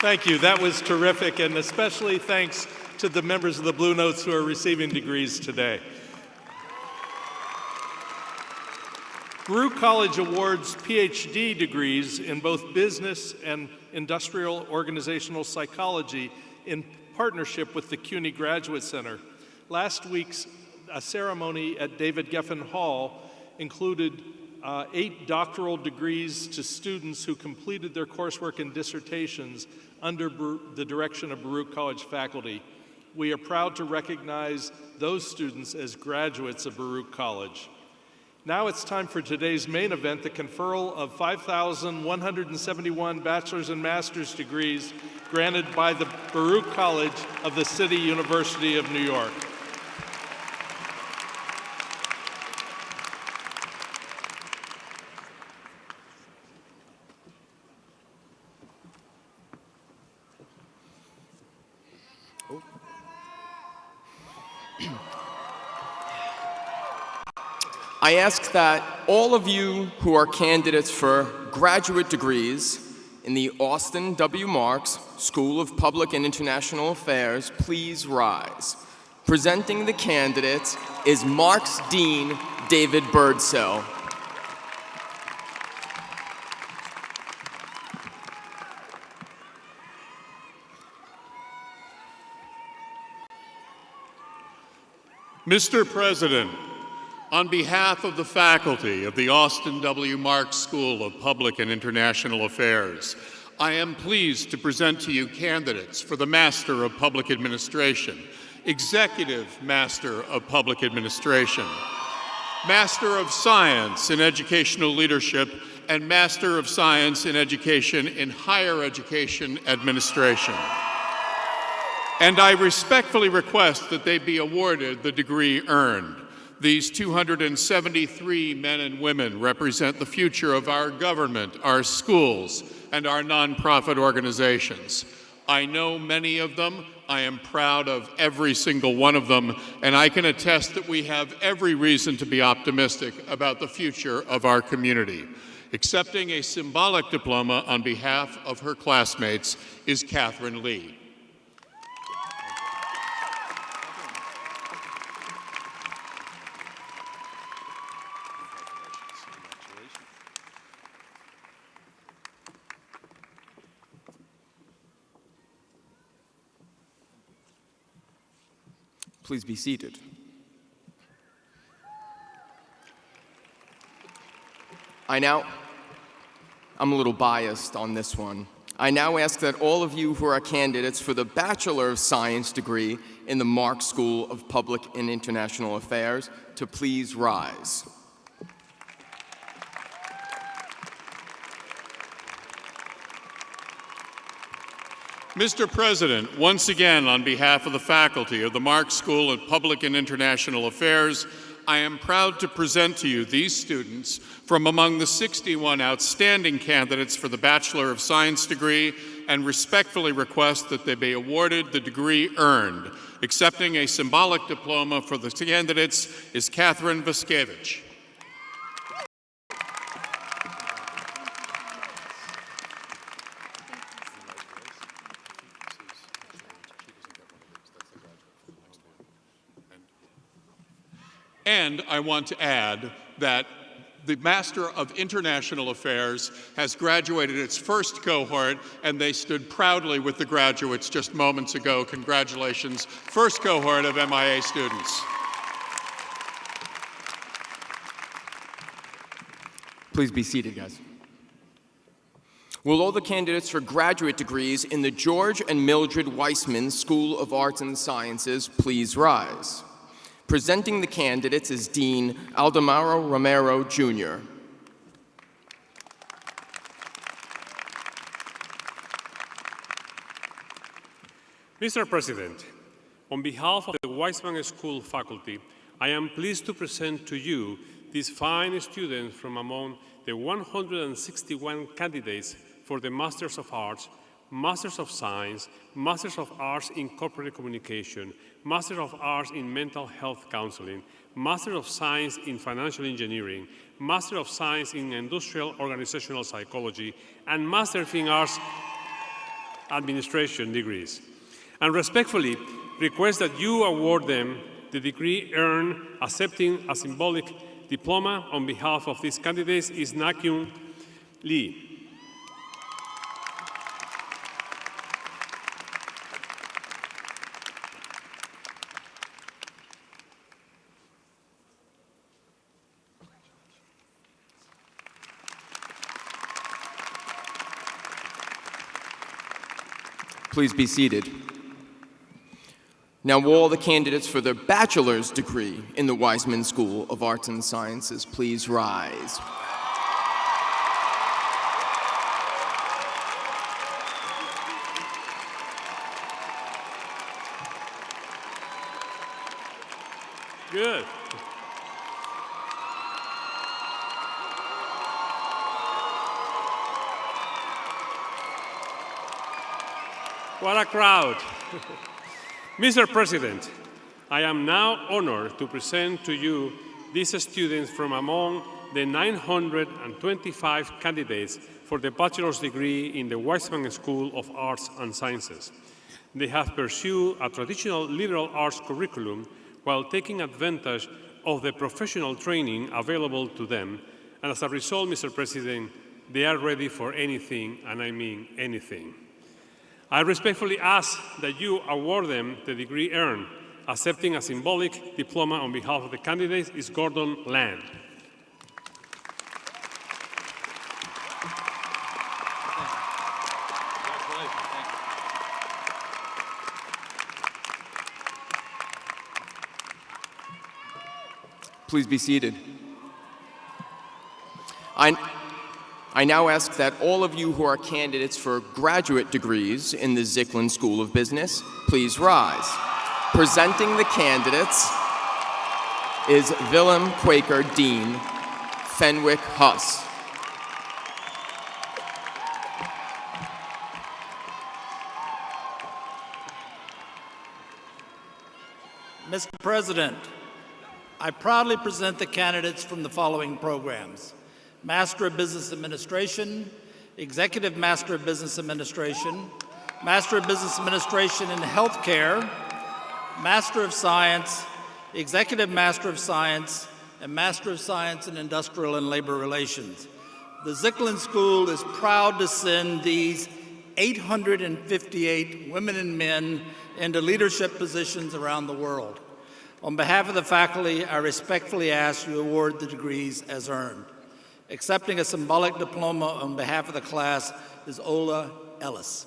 Thank you. That was terrific, and especially thanks to the members of the Blue Notes who are receiving degrees today. Baruch College awards PhD degrees in both business and industrial organizational psychology in partnership with the CUNY Graduate Center. Last week's ceremony at David Geffen Hall included 8 doctoral degrees to students who completed their coursework and dissertations under the direction of Baruch College faculty. We are proud to recognize those students as graduates of Baruch College. Now it's time for today's main event, the conferral of 5,171 bachelor's and master's degrees granted by the Baruch College of the City University of New York. I ask that all of you who are candidates for graduate degrees in the Austin W. Marxe School of Public and International Affairs please rise. Presenting the candidates is Marxe Dean David Birdsell. Mr. President, on behalf of the faculty of the Austin W. Marxe School of Public and International Affairs, I am pleased to present to you candidates for the Master of Public Administration, Executive Master of Public Administration, Master of Science in Educational Leadership, and Master of Science in Education in Higher Education Administration. And I respectfully request that they be awarded the degree earned. These 273 men and women represent the future of our government, our schools, and our nonprofit organizations. I know many of them. I am proud of every single one of them, and I can attest that we have every reason to be optimistic about the future of our community. Accepting a symbolic diploma on behalf of her classmates is Catherine Lee. Please be seated. I'm a little biased on this one. I now ask that all of you who are candidates for the Bachelor of Science degree in the Marxe School of Public and International Affairs to please rise. Mr. President, once again, on behalf of the faculty of the Marxe School of Public and International Affairs, I am proud to present to you these students from among the 61 outstanding candidates for the Bachelor of Science degree and respectfully request that they be awarded the degree earned. Accepting a symbolic diploma for the candidates is Catherine Vaskevich. And I want to add that the Master of International Affairs has graduated its first cohort, and they stood proudly with the graduates just moments ago. Congratulations, first cohort of MIA students. Please be seated, guys. Will all the candidates for graduate degrees in the George and Mildred Weissman School of Arts and Sciences please rise? Presenting the candidates is Dean Aldemaro Romero, Jr. Mr. President, on behalf of the Weissman School faculty, I am pleased to present to you these fine students from among the 161 candidates for the Masters of Arts, Masters of Science, Masters of Arts in Corporate Communication, Master of Arts in Mental Health Counseling, Master of Science in Financial Engineering, Master of Science in Industrial Organizational Psychology, and Master in Arts administration degrees, and respectfully request that you award them the degree earned accepting a symbolic diploma on behalf of these candidates is Na-Kyun Lee. Please be seated. Now, will all the candidates for the bachelor's degree in the Weissman School of Arts and Sciences please rise? Good. What a crowd. Mr. President, I am now honored to present to you these students from among the 925 candidates for the bachelor's degree in the Weissman School of Arts and Sciences. They have pursued a traditional liberal arts curriculum while taking advantage of the professional training available to them, and as a result, Mr. President, they are ready for anything, and I mean anything. I respectfully ask that you award them the degree earned. Accepting a symbolic diploma on behalf of the candidates is Gordon Land. Please be seated. I now ask that all of you who are candidates for graduate degrees in the Zicklin School of Business, please rise. Presenting the candidates is Willem Quaker Dean, Fenwick Huss. Mr. President, I proudly present the candidates from the following programs: Master of Business Administration, Executive Master of Business Administration, Master of Business Administration in Healthcare, Master of Science, Executive Master of Science, and Master of Science in Industrial and Labor Relations. The Zicklin School is proud to send these 858 women and men into leadership positions around the world. On behalf of the faculty, I respectfully ask you to award the degrees as earned. Accepting a symbolic diploma on behalf of the class is Ola Ellis.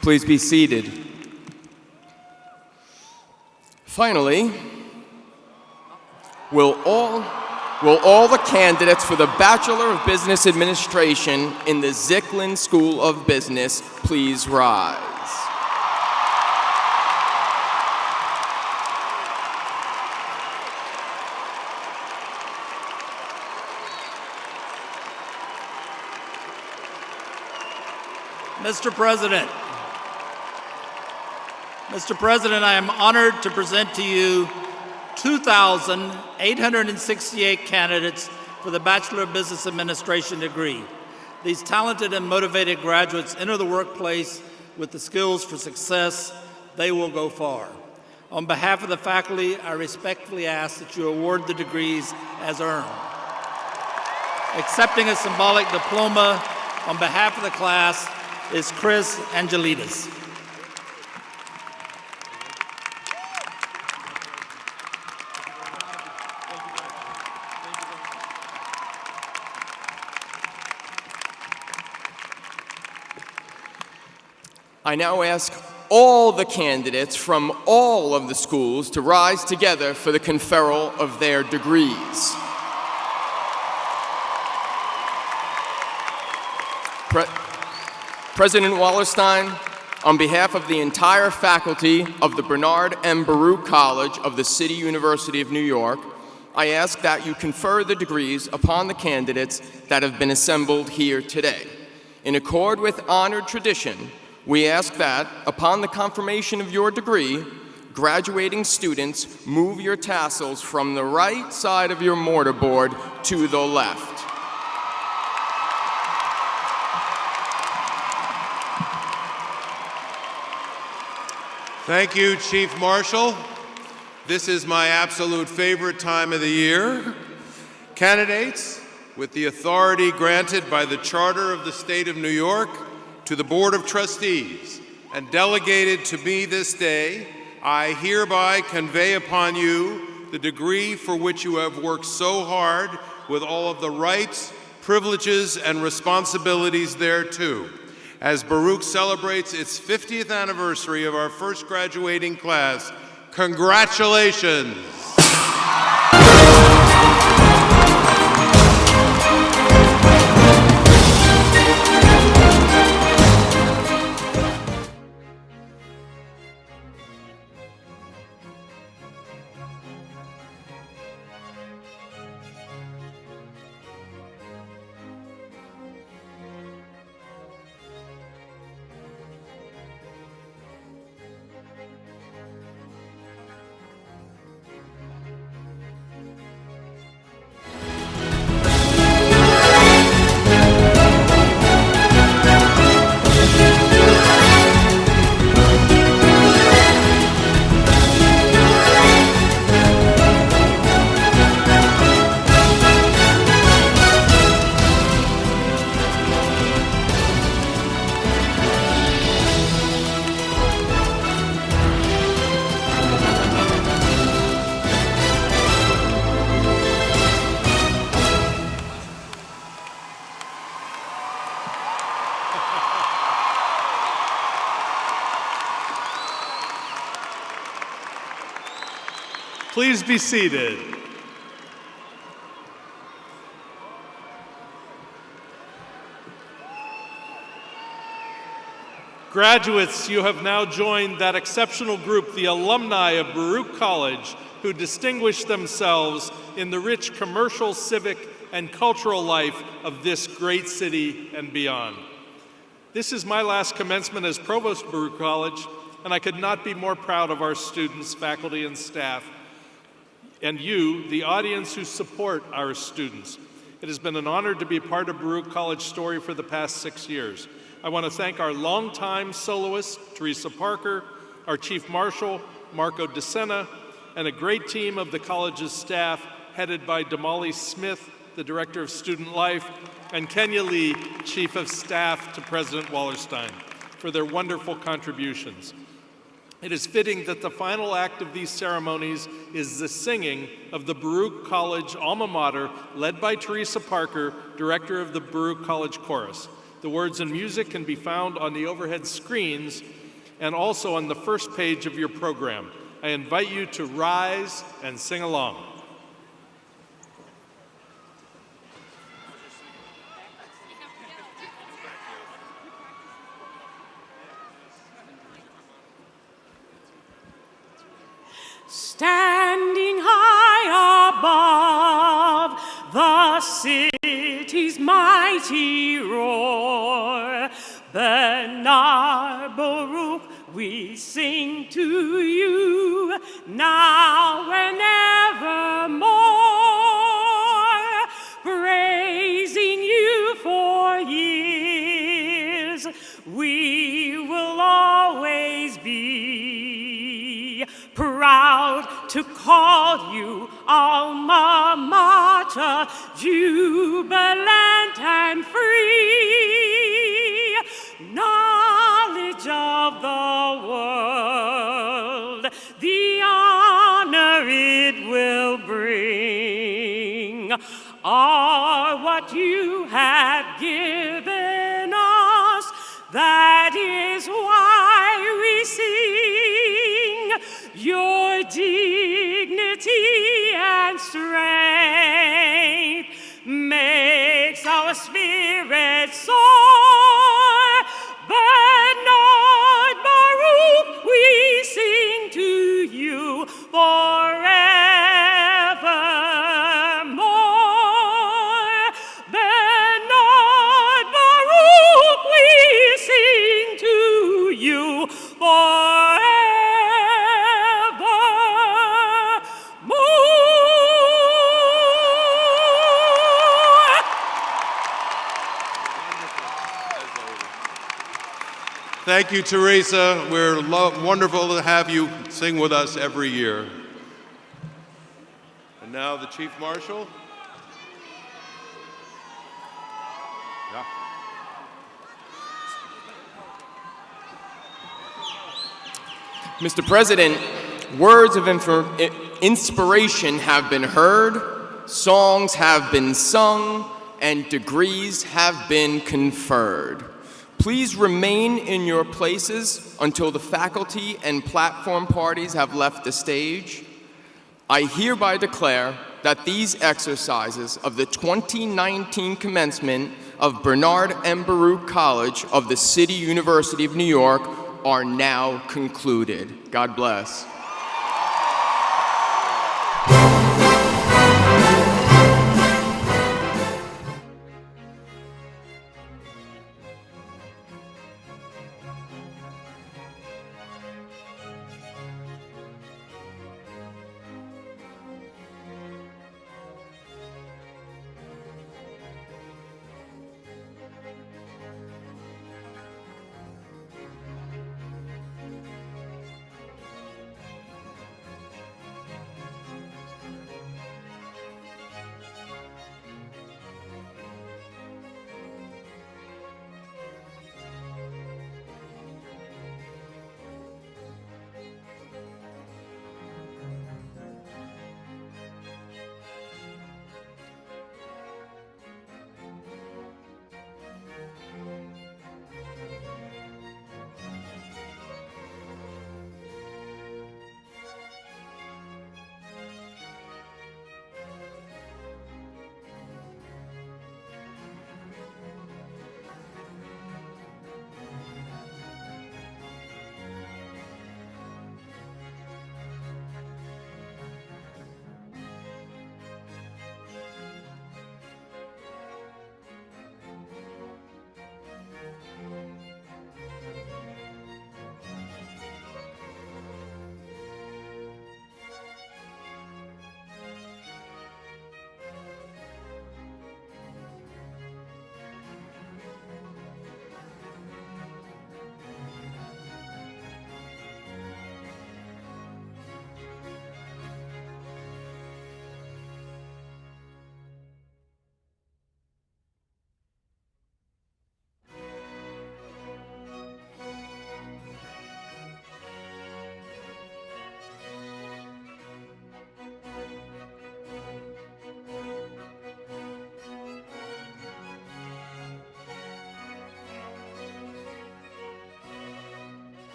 Please be seated. Finally, will all the candidates for the Bachelor of Business Administration in the Zicklin School of Business please rise? Mr. President, I am honored to present to you 2,868 candidates for the Bachelor of Business Administration degree. These talented and motivated graduates enter the workplace with the skills for success. They will go far. On behalf of the faculty, I respectfully ask that you award the degrees as earned. Accepting a symbolic diploma on behalf of the class is Chris Angelides. I now ask all the candidates from all of the schools to rise together for the conferral of their degrees. President Wallerstein, on behalf of the entire faculty of the Bernard M. Baruch College of the City University of New York, I ask that you confer the degrees upon the candidates that have been assembled here today. In accord with honored tradition, we ask that, upon the confirmation of your degree, graduating students move your tassels from the right side of your mortarboard to the left. Thank you, Chief Marshal. This is my absolute favorite time of the year. Candidates, with the authority granted by the Charter of the State of New York to the Board of Trustees and delegated to me this day, I hereby convey upon you the degree for which you have worked so hard with all of the rights, privileges, and responsibilities thereto. As Baruch celebrates its 50th anniversary of our first graduating class, congratulations! Please be seated. Graduates, you have now joined that exceptional group, the alumni of Baruch College, who distinguish themselves in the rich commercial, civic, and cultural life of this great city and beyond. This is my last commencement as Provost of Baruch College, and I could not be more proud of our students, faculty, and staff, and you, the audience who support our students. It has been an honor to be a part of Baruch College story for the past 6 years. I want to thank our longtime soloist, Teresa Parker, our Chief Marshal, Marco DeSena, and a great team of the college's staff, headed by Damali Smith, the Director of Student Life, and Kenya Lee, Chief of Staff to President Wallerstein, for their wonderful contributions. It is fitting that the final act of these ceremonies is the singing of the Baruch College alma mater, led by Teresa Parker, Director of the Baruch College Chorus. The words and music can be found on the overhead screens and also on the first page of your program. I invite you to rise and sing along. Standing high above the city's mighty roar, Benar Baruch, we sing to you now and evermore, praising you for years. We will always be proud to call you alma mater, jubilant and free. Knowledge of the world, the honor it will bring, are what you have given us. That is why we sing. Your dignity and strength makes our spirit soar. Bernard Baruch, we sing to you forever. Thank you, Teresa. We're wonderful to have you sing with us every year. And now the Chief Marshal. Yeah. Mr. President, words of inspiration have been heard, songs have been sung, and degrees have been conferred. Please remain in your places until the faculty and platform parties have left the stage. I hereby declare that these exercises of the 2019 commencement of Bernard M. Baruch College of the City University of New York are now concluded. God bless.